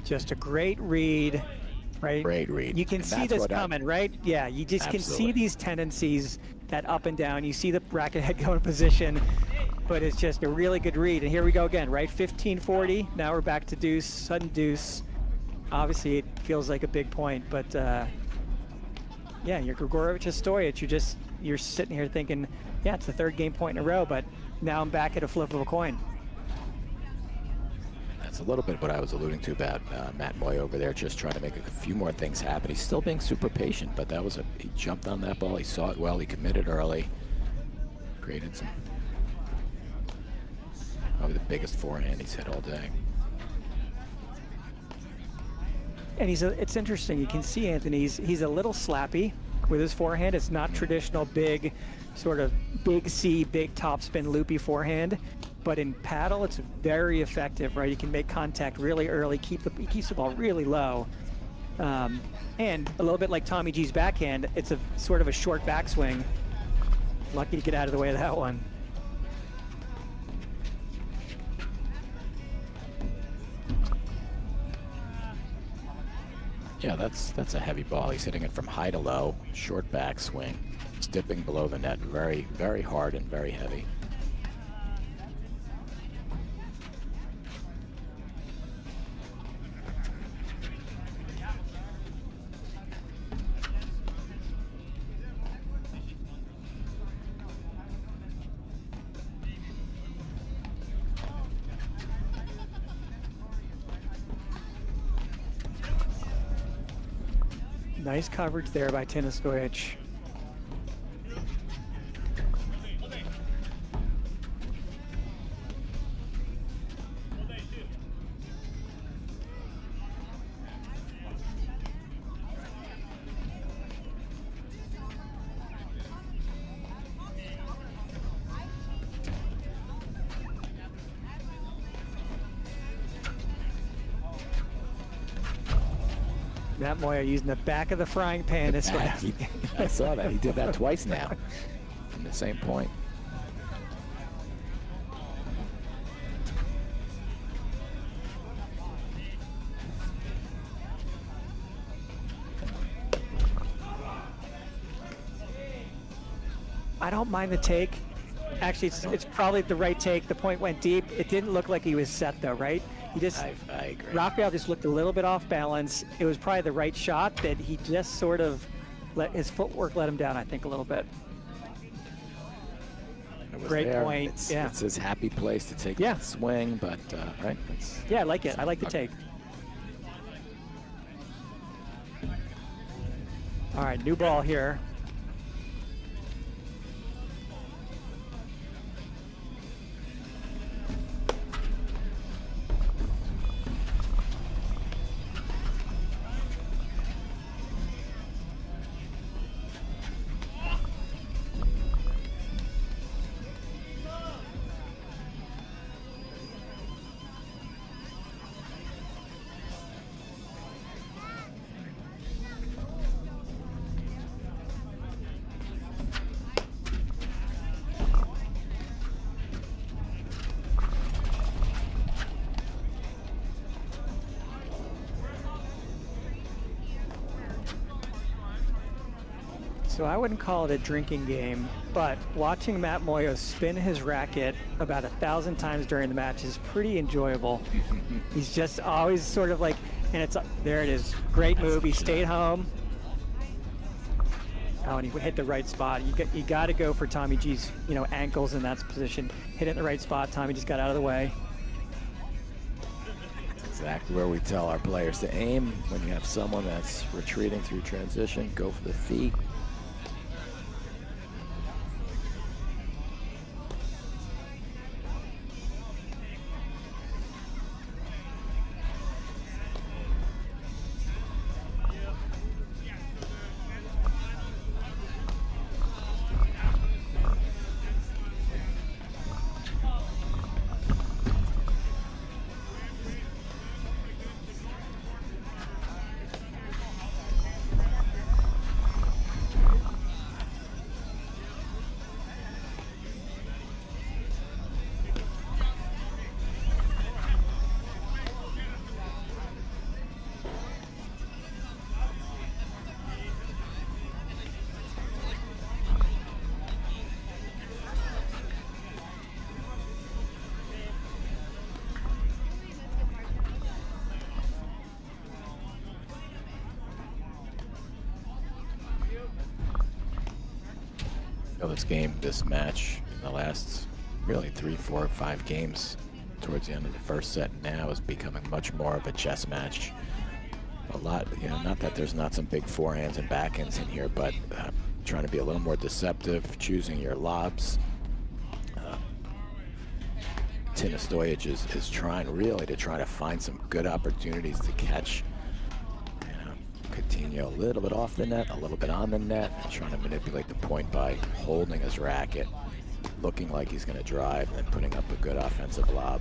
Just a great read, right? Great read. You can And see that's this what coming, right? Yeah, you just can see Absolutely. these tendencies, that up and down. You see the racket head go in position, but it's just a really good read. And here we go again, right? 15-40. Now we're back to deuce, sudden deuce. Obviously, it feels like a big point, but yeah, you're Gregurovic, Ostojic. You're sitting here thinking, yeah, it's the third game point in a row, but now I'm back at a flip of a coin. That's a little bit what I was alluding to about Matt Muoio over there, just trying to make a few more things happen. He's still being super patient, but that was he jumped on that ball. He saw it well. He committed early. Created some, probably the biggest forehand he's hit all day. And it's interesting. You can see Anthony. He's a little slappy with his forehand. It's not traditional big, sort of big C, big topspin loopy forehand. But in paddle, it's very effective, right? You can make contact really early, he keeps the ball really low. And a little bit like Tommy G's backhand, it's a sort of a short backswing. Lucky to get out of the way of that one. Yeah, that's a heavy ball. He's hitting it from high to low, short backswing. It's dipping below the net, very, very hard and very heavy. Nice coverage there by Ostojic. Matt Muoio using the back of the frying pan this way. I saw that. He did that twice now from the same point. I don't mind the take. Actually, it's probably the right take. The point went deep. It didn't look like he was set though, right? He just, I agree. Rafael just looked a little bit off balance. It was probably the right shot that he just sort of his footwork let him down, I think, a little bit. It was Great there. point. It's his happy place to take that swing, but right. Yeah, I like it. I like the take. All right, new ball here. So I wouldn't call it a drinking game, but watching Matt Muoio spin his racket about 1,000 times during the match is pretty enjoyable. He's just always sort of like, and it's, there it is, great move, he stayed home. Oh, and he hit the right spot. You got to go for Tommy G's, ankles in that position. Hit it in the right spot. Tommy just got out of the way. Exactly where we tell our players to aim. When you have someone that's retreating through transition, go for the feet. This match in the last really 3, 4, 5 games towards the end of the first set now is becoming much more of a chess match. A lot, not that there's not some big forehands and backhands in here, but trying to be a little more deceptive, choosing your lobs. Ostojic is trying really to find some good opportunities to catch Coutinho a little bit off the net, a little bit on the net, and trying to manipulate the point by holding his racket, looking like he's going to drive, and then putting up a good offensive lob.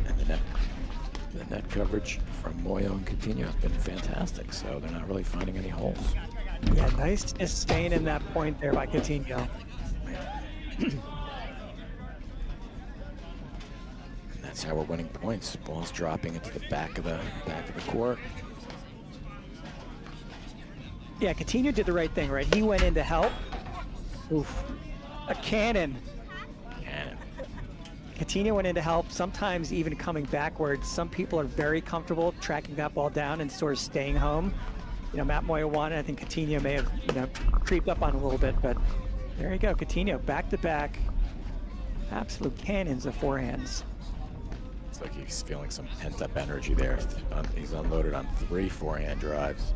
And the net coverage from Muoio and Coutinho has been fantastic, so they're not really finding any holes. Yeah, nice just staying in that point there by Coutinho. That's how we're winning points. Ball's dropping into the back of the court. Yeah, Coutinho did the right thing, right? He went in to help. Oof. A cannon. Cannon. Coutinho went in to help, sometimes even coming backwards. Some people are very comfortable tracking that ball down and sort of staying home. Matt Muoio won, and I think Coutinho may have, creeped up on a little bit, but there you go. Coutinho back to back. Absolute cannons of forehands. It's like he's feeling some pent-up energy there. He's unloaded on 3 forehand drives.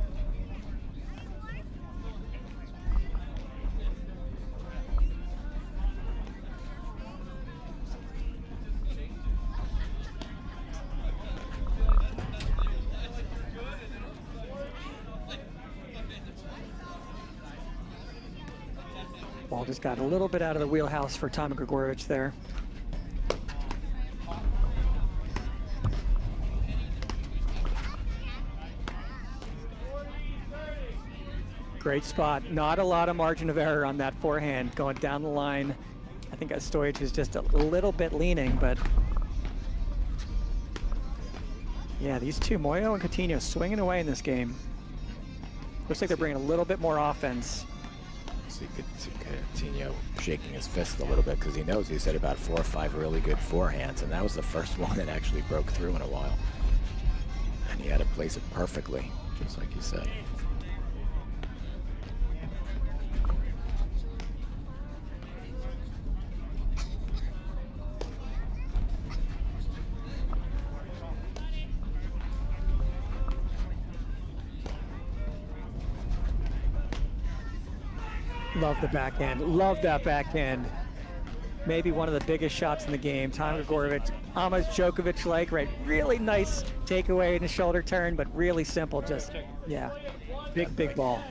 Ball just got a little bit out of the wheelhouse for Tommy Gregurovic there. Great spot. Not a lot of margin of error on that forehand going down the line. I think Ostojic is just a little bit leaning, but yeah, these two, Muoio and Coutinho, swinging away in this game. Looks like they're bringing a little bit more offense. See Coutinho shaking his fist a little bit because he knows he's hit about 4 or 5 really good forehands, and that was the first one that actually broke through in a while. And he had to place it perfectly, just like you said. Love the backhand. Love that backhand. Maybe one of the biggest shots in the game. Tommy Gregurovic, almost Djokovic-like, right? Really nice takeaway in the shoulder turn, but really simple. Just, yeah, big ball.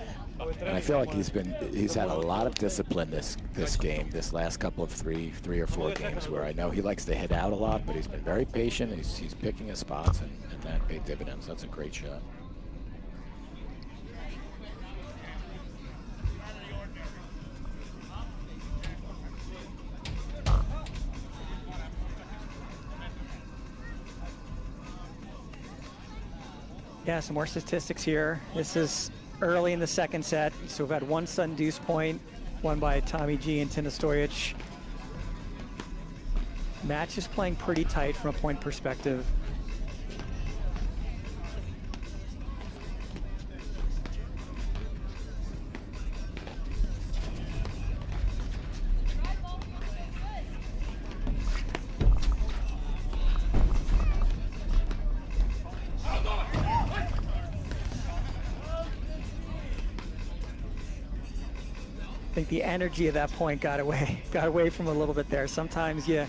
And I feel like he's had a lot of discipline this game, this last couple of three or four games, where I know he likes to hit out a lot, but he's been very patient. He's picking his spots, and that paid dividends. That's a great shot. Yeah, some more statistics here. This is early in the second set. So we've had one sudden deuce point, one by Tommy G and Tina Stojic. Match is playing pretty tight from a point perspective. I think the energy of that point got away from a little bit there. Sometimes you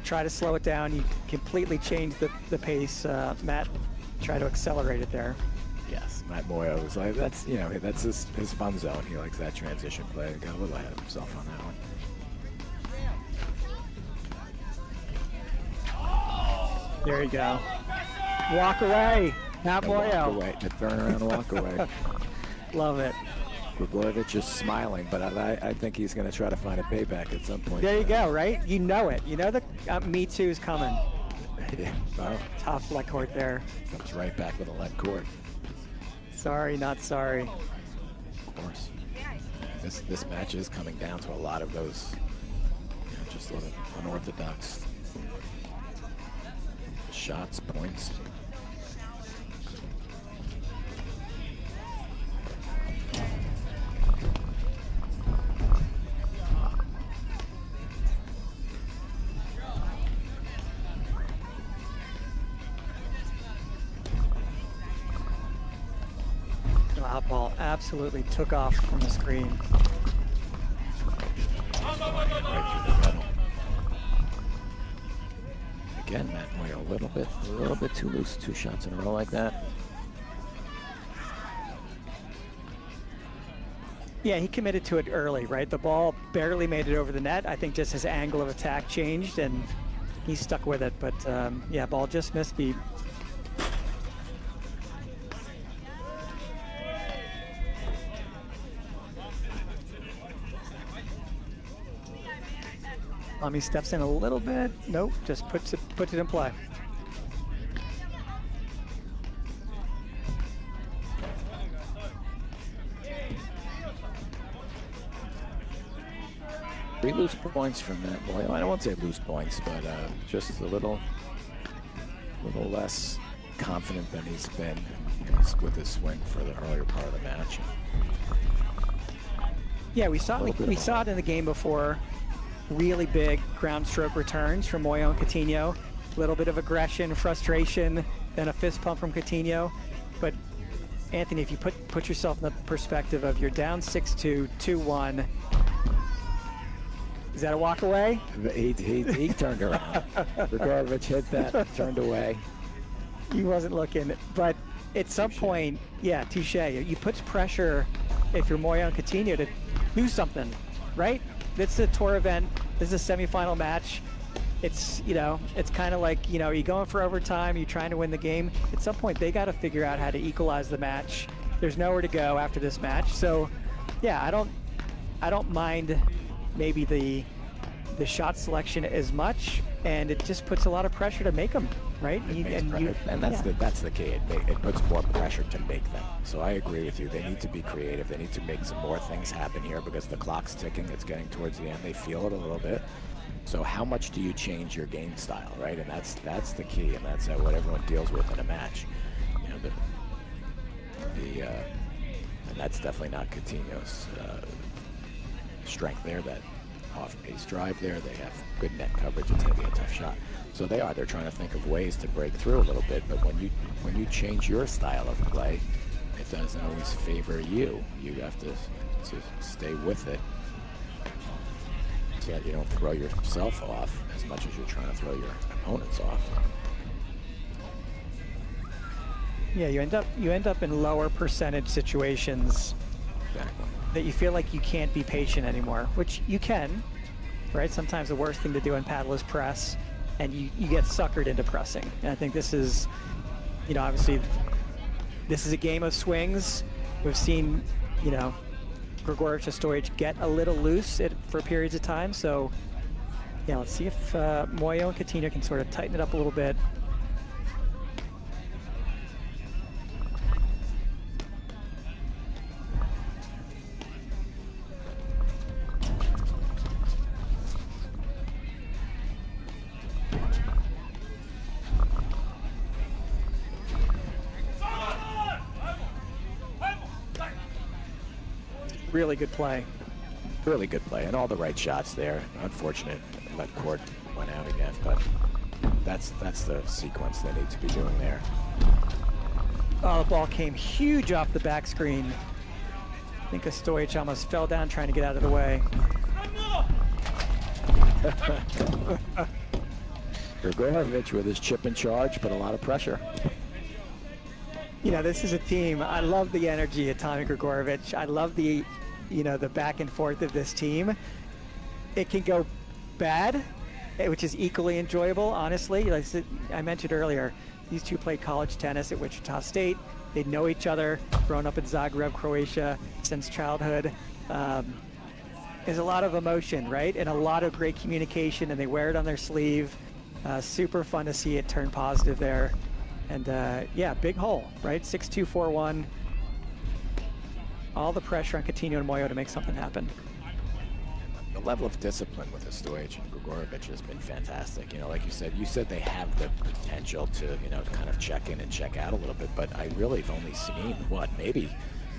try to slow it down, you completely change the pace. Matt tried to accelerate it there. Yes, Matt Muoio was like, that's his fun zone. He likes that transition play. Got a little ahead of himself on that one. There you go. Walk away, Matt Muoio. Walk away, the turn around and walk away. Love it. Gregurovic is smiling, but I think he's going to try to find a payback at some point. There you go, right? You know it. You know the Me Too's coming. Yeah, well, Tough lead court there. comes right back with a lead court. Sorry, not sorry. Of course. This match is coming down to a lot of those, just little unorthodox shots, points. That ball absolutely took off from the screen. Right through the middle. Again, Matt Muoio, a little bit too loose, 2 shots in a row like that. Yeah, he committed to it early, right? The ball barely made it over the net. I think just his angle of attack changed, and he stuck with it. But yeah, ball just missed beat. Tommy steps in a little bit. Nope, just puts it in play. Three loose points from Matt Muoio. I don't want to say loose points, but just a little less confident than he's been with his swing for the earlier part of the match. Yeah, we saw it in the game before. Really big ground stroke returns from Muoio and Coutinho. A little bit of aggression, frustration, then a fist pump from Coutinho. But Anthony, if you put yourself in the perspective of you're down 6-2, 2-1, is that a walk away? He turned around. Gregurovic hit that, turned away. He wasn't looking, but at some point, yeah, touche. You put pressure if you're Muoio and Coutinho to do something, right? It's a tour event. This is a semifinal match. It's, it's kind of like, you're going for overtime, you're trying to win the game. At some point, they got to figure out how to equalize the match. There's nowhere to go after this match. So, yeah, I don't mind maybe the shot selection as much, and it just puts a lot of pressure to make them, right? And that's the key. It puts more pressure to make them. So I agree with you. They need to be creative. They need to make some more things happen here because the clock's ticking. It's getting towards the end. They feel it a little bit. So how much do you change your game style, right? And that's the key, and that's what everyone deals with in a match. And that's definitely not Coutinho's strength there. That off-pace drive there. They have good net coverage. It's going to be a tough shot. So they're trying to think of ways to break through a little bit. But when you change your style of play, it doesn't always favor you. You have to stay with it so that you don't throw yourself off as much as you're trying to throw your opponents off. Yeah, you end up in lower percentage situations. Exactly. That you feel like you can't be patient anymore, which you can, right? Sometimes the worst thing to do in paddle is press, and you get suckered into pressing. And I think this is, obviously, this is a game of swings. We've seen, Gregurovic and Ostojic get a little loose for periods of time. So, yeah, let's see if Muoio and Coutinho can sort of tighten it up a little bit. really good play. Really good play, and all the right shots there. Unfortunate that court went out again, but that's the sequence they need to be doing there. Oh, the ball came huge off the back screen. I think Ostojic almost fell down trying to get out of the way. Gregurovic with his chip and charge, but a lot of pressure. You know, this is a team. I love the energy of Tommy Gregurovic. I love the, you know, the back and forth of this team. It can go bad, which is equally enjoyable, honestly. Like I mentioned earlier, these two played college tennis at Wichita State. They know each other, grown up in Zagreb, Croatia, since childhood. There's a lot of emotion, right? And a lot of great communication, and they wear it on their sleeve. Super fun to see it turn positive there. And yeah, big hole, right? 6-2, 4-1. All the pressure on Coutinho and Muoio to make something happen. The level of discipline with Ostojic and Gregurovic has been fantastic. You know, like you said they have the potential to, you know, kind of check in and check out a little bit, but I really have only seen, what, maybe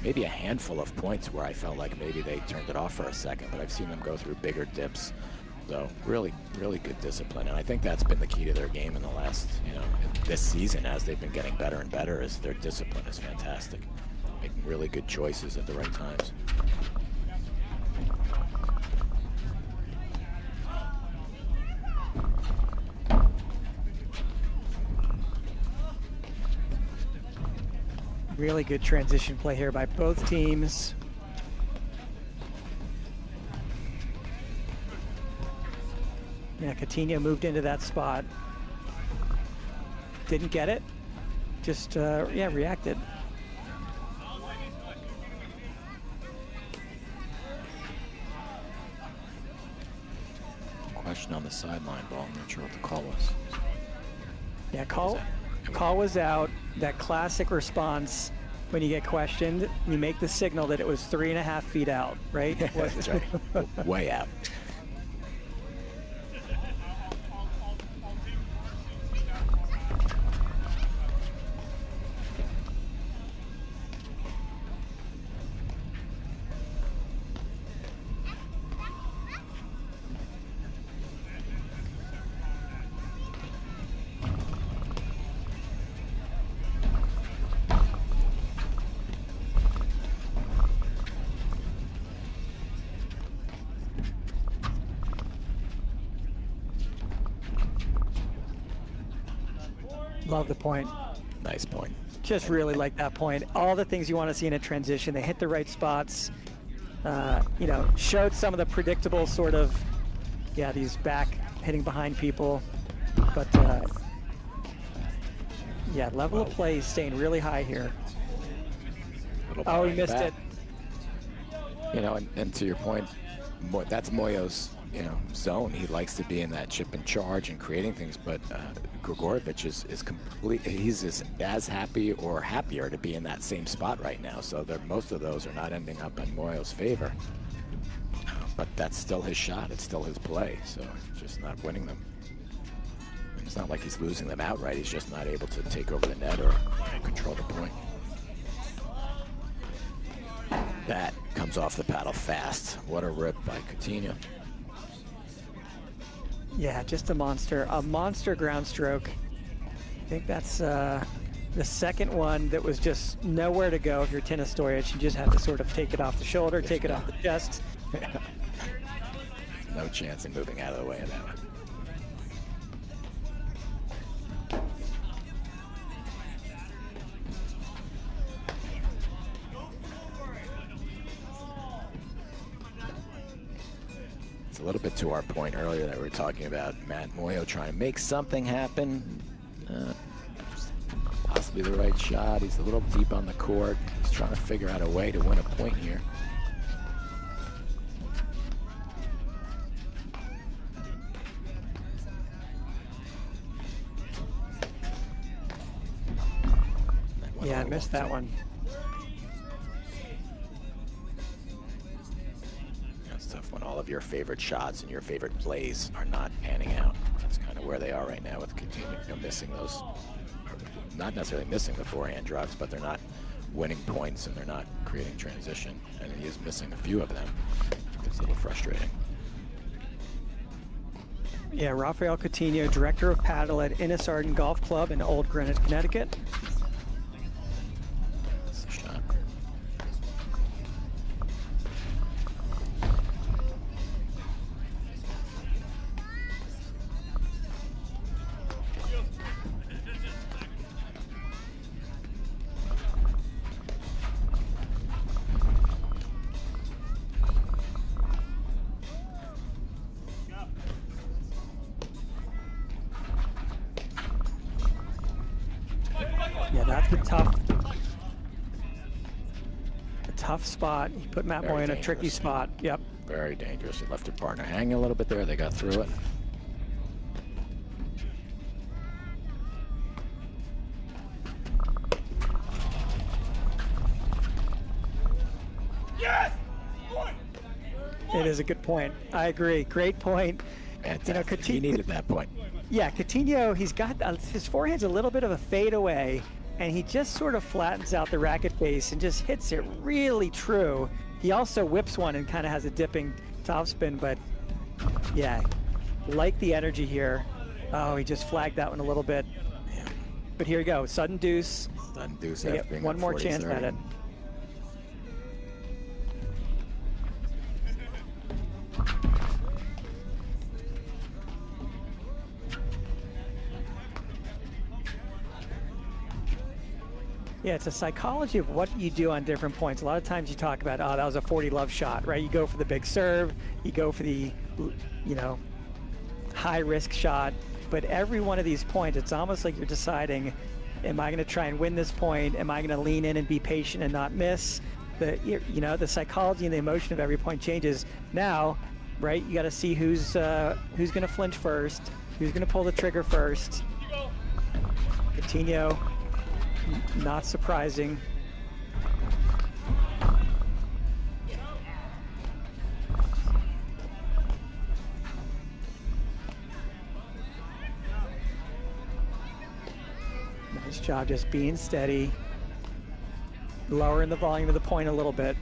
a handful of points where I felt like maybe they turned it off for a second, but I've seen them go through bigger dips. So really, really good discipline, and I think that's been the key to their game in the last, you know, this season as they've been getting better and better. Is their discipline is fantastic, making really good choices at the right times. Really good transition play here by both teams. Yeah, Coutinho moved into that spot. Didn't get it. Just, yeah, reacted. Question on the sideline ball. I'm not sure what the call was. Yeah, call was out. That classic response when you get questioned, you make the signal that it was 3.5 feet out, right? That's right. Way out. Love the point. Nice point. Just really like that point. All the things you want to see in a transition. They hit the right spots. You know, showed some of the predictable sort of, yeah, these back hitting behind people. But yeah, level of play is staying really high here. Oh, he missed it. You know, and to your point, that's Muoio's, you know, zone. He likes to be in that chip and charge and creating things, but Gregurovic is complete. He's as happy or happier to be in that same spot right now. So most of those are not ending up in Muoio's favor. But that's still his shot. It's still his play. So he's just not winning them. And it's not like he's losing them outright. He's just not able to take over the net or control the point. That comes off the paddle fast. What a rip by Coutinho. Yeah, just a monster ground stroke. I think that's the second one that was just nowhere to go. If you're Tin Ostojic, you just have to sort of take it off the shoulder, take it off the chest. No chance in moving out of the way of that one. A little bit to our point earlier that we were talking about Matt Muoio trying to make something happen. Possibly the right shot. He's a little deep on the court. He's trying to figure out a way to win a point here. Yeah, I missed that one. When all of your favorite shots and your favorite plays are not panning out. That's kind of where they are right now with Coutinho, missing those, not necessarily missing the forehand drives, but they're not winning points and they're not creating transition, and he is missing a few of them. It's a little frustrating. Yeah, Rafael Coutinho, director of paddle at Innis Arden Golf Club in Old Greenwich, Connecticut. That's the shot. Yeah, that's a tough spot. He put Matt Muoio in a tricky spot. Yep. Very dangerous. He left her partner hanging a little bit there. They got through it. It is a good point. I agree. Great point. Fantastic. He needed that point. Yeah, Coutinho, he's got his forehand's a little bit of a fadeaway, and he just sort of flattens out the racket face and just hits it really true. He also whips one and kind of has a dipping topspin, but yeah, like the energy here. Oh, he just flagged that one a little bit. Yeah. But here we go, sudden deuce. Sudden deuce. They get one more chance at it. Yeah, it's a psychology of what you do on different points. A lot of times you talk about, oh, that was a 40 love shot, right? You go for the big serve, you go for the, you know, high risk shot. But every one of these points, it's almost like you're deciding, am I going to try and win this point? Am I going to lean in and be patient and not miss? You know, the psychology and the emotion of every point changes. Now, right, you got to see who's going to flinch first, who's going to pull the trigger first. Coutinho. Not surprising. Nice job just being steady, lowering the volume of the point a little bit.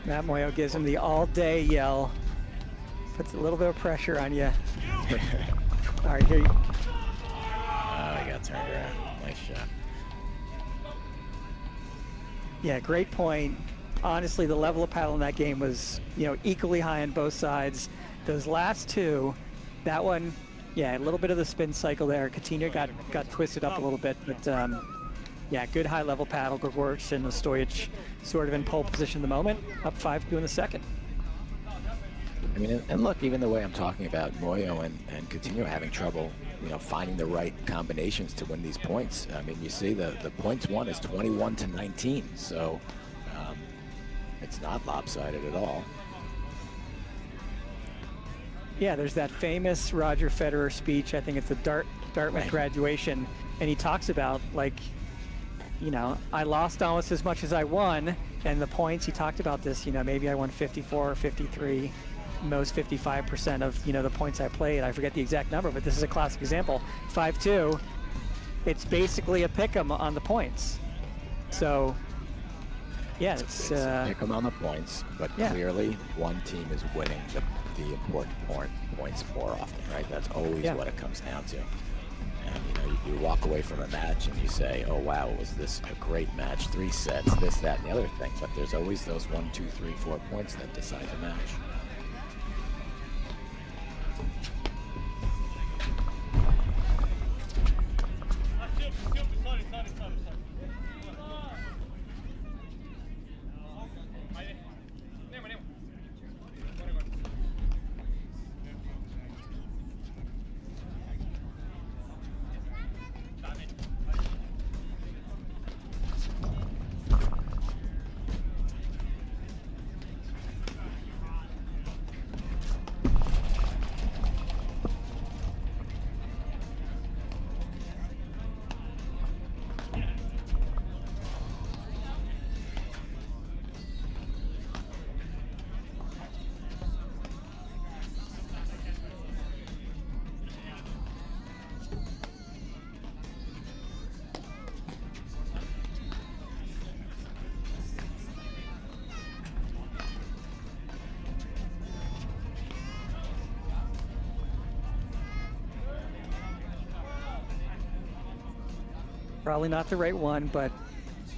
Matt Muoio gives him the all-day yell. Puts a little bit of pressure on you. All right, here you go. Oh, he got turned around. Nice shot. Yeah, great point. Honestly, the level of paddle in that game was, you know, equally high on both sides. Those last two, that one, yeah, a little bit of the spin cycle there. Coutinho got twisted up a little bit, but yeah, good high-level paddle. Gregurovic and Ostojic sort of in pole position at the moment, up 5-2 in the second. I mean, and look, even the way I'm talking about Muoio and Coutinho having trouble, you know, finding the right combinations to win these points. I mean, you see the points won is 21-19, so it's not lopsided at all. Yeah, there's that famous Roger Federer speech. I think it's the Dartmouth graduation, and he talks about, like, you know, I lost almost as much as I won, and the points, he talked about this, you know, maybe I won 54 or 53, most 55% of, you know, the points I played. I forget the exact number, but this is a classic example. 5-2, it's basically a pick 'em on the points. So, yeah, it's a pick 'em on the points, but yeah. Clearly one team is winning the important points more often, right? That's always what it comes down to. And, you know, you walk away from a match and you say, oh, wow, was this a great match? 3 sets, this, that, and the other thing. But there's always those 1, 2, 3, 4 points that decide the match. Probably not the right one, but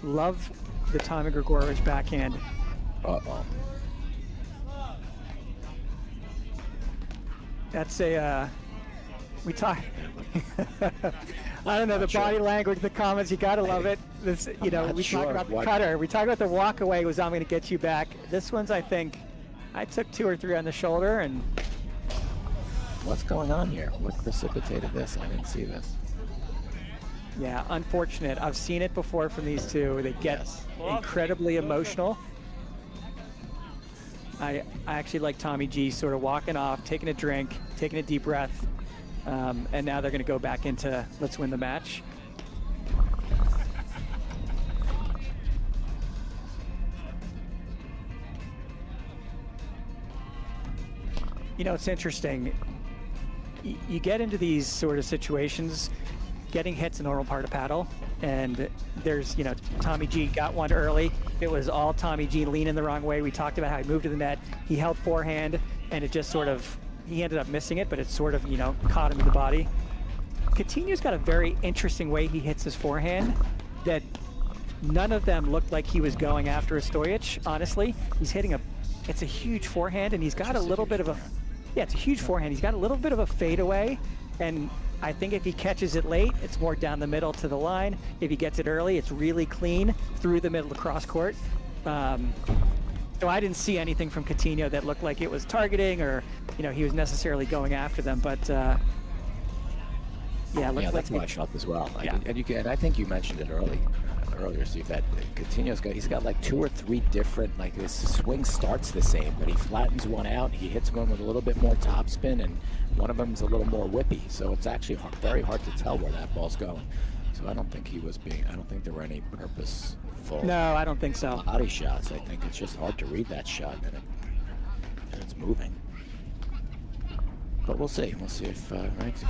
love the Tommy Gregurovic backhand. Uh-oh. That's a, we talk, I don't know, the body language, the comments, you gotta love it. This, you know, we talk about the cutter, we talk about the walk away was I'm gonna get you back. This one's, I think, I took 2 or 3 on the shoulder and. What's going on here? What precipitated this? I didn't see this. Yeah, unfortunate. I've seen it before from these two. They get incredibly emotional. I actually like Tommy G sort of walking off, taking a drink, taking a deep breath, and now they're going to go back into let's win the match. You know, it's interesting. You get into these sort of situations, getting hit's a normal part of paddle, and there's, you know, Tommy G got one early. It was all Tommy G leaning the wrong way. We talked about how he moved to the net. He held forehand, and it just sort of, he ended up missing it, but it sort of, you know, caught him in the body. Coutinho's got a very interesting way he hits his forehand that none of them looked like he was going after Ostojic, honestly. He's hitting it's a huge forehand, and he's got a little bit of a, yeah, it's a huge forehand. He's got a little bit of a fadeaway, and I think if he catches it late, it's more down the middle to the line. If he gets it early, it's really clean through the middle across court. So I didn't see anything from Coutinho that looked like it was targeting or, you know, he was necessarily going after them. But yeah, that's what I felt as well. Yeah. And I think you mentioned it earlier, Steve, that he's got like 2 or 3 different, like his swing starts the same, but he flattens one out, he hits one with a little bit more topspin, and one of them is a little more whippy. So it's actually very hard to tell where that ball's going. So I don't think I don't think there were any purposeful. No, I don't think so. Body shots. I think it's just hard to read that shot, and it's moving. But we'll see. We'll see if Ranks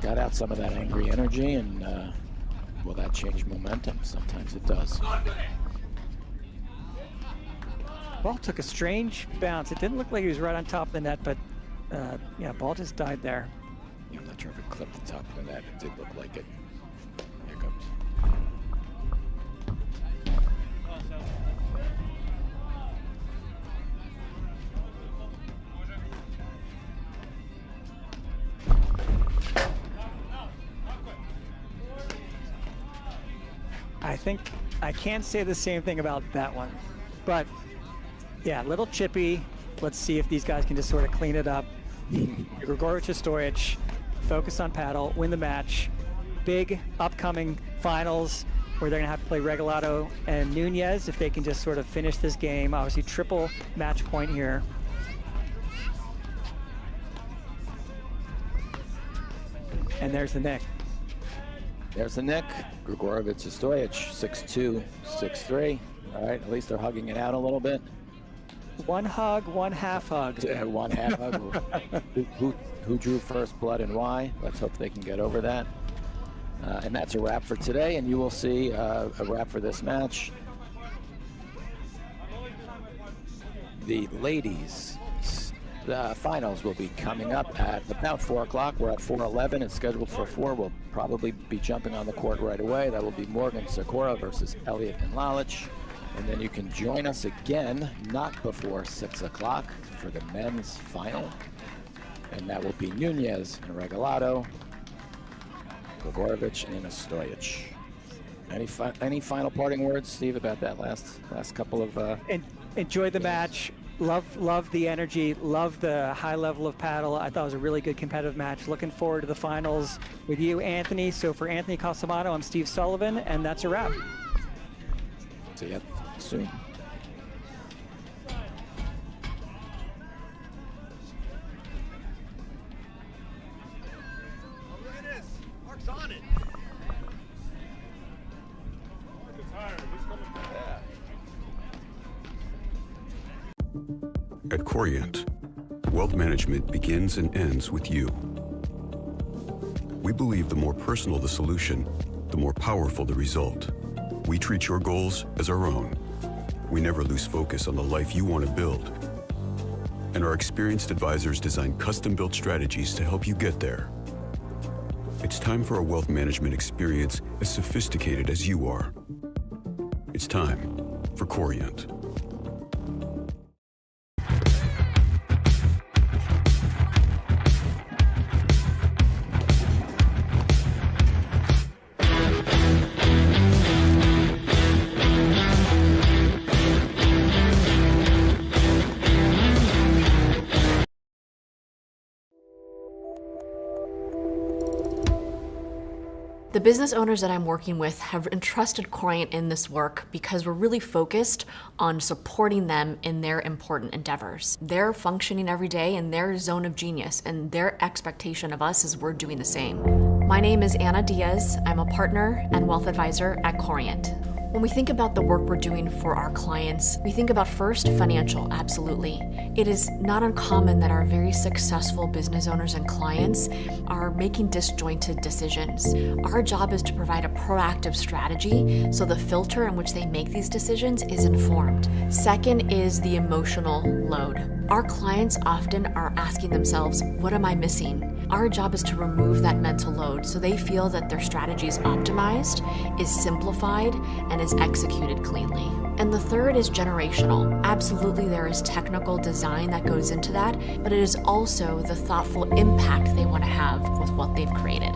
got out some of that angry energy, and will that change momentum? Sometimes it does. Ball took a strange bounce. It didn't look like he was right on top of the net, but yeah, ball just died there. Yeah, I'm not sure if it clipped the top of the net. It did look like it. Here it comes. I think I can't say the same thing about that one, but yeah, a little chippy. Let's see if these guys can just sort of clean it up. Gregurovic, Ostojic, focus on paddle, win the match. Big upcoming finals where they're gonna have to play Regalado and Nunez if they can just sort of finish this game. Obviously triple match point here. And there's the Nick. There's the Nick. Gregurovic, Ostojic, 6'2", 6'3". All right, at least they're hugging it out a little bit. One hug, one half hug. One half hug. Who drew first blood and why? Let's hope they can get over that. And that's a wrap for today, and you will see a wrap for this match. The ladies' finals will be coming up at about 4 o'clock. We're at 4:11. It's scheduled for 4. We'll probably be jumping on the court right away. That will be Morgan Sakura versus Elliott and Lalich. And then you can join us again, not before 6 o'clock, for the men's final. And that will be Nunez and Regalado, Gregurovic and Ostojic. Any final parting words, Steve, about that last couple of? Enjoy the match. Love the energy. Love the high level of paddle. I thought it was a really good competitive match. Looking forward to the finals with you, Anthony. So for Anthony Casamano, I'm Steve Sullivan, and that's a wrap. See ya soon. Mark's on it. At Corient, wealth management begins and ends with you. We believe the more personal the solution, the more powerful the result. We treat your goals as our own. We never lose focus on the life you want to build. And our experienced advisors design custom-built strategies to help you get there. It's time for a wealth management experience as sophisticated as you are. It's time for Corient. The business owners that I'm working with have entrusted Corient in this work because we're really focused on supporting them in their important endeavors. They're functioning every day in their zone of genius, and their expectation of us is we're doing the same. My name is Anna Diaz. I'm a partner and wealth advisor at Corient. When we think about the work we're doing for our clients, we think about first financial, absolutely. It is not uncommon that our very successful business owners and clients are making disjointed decisions. Our job is to provide a proactive strategy so the filter in which they make these decisions is informed. Second is the emotional load. Our clients often are asking themselves, what am I missing? Our job is to remove that mental load so they feel that their strategy is optimized, is simplified, and is executed cleanly. And the third is generational. Absolutely, there is technical design that goes into that, but it is also the thoughtful impact they want to have with what they've created.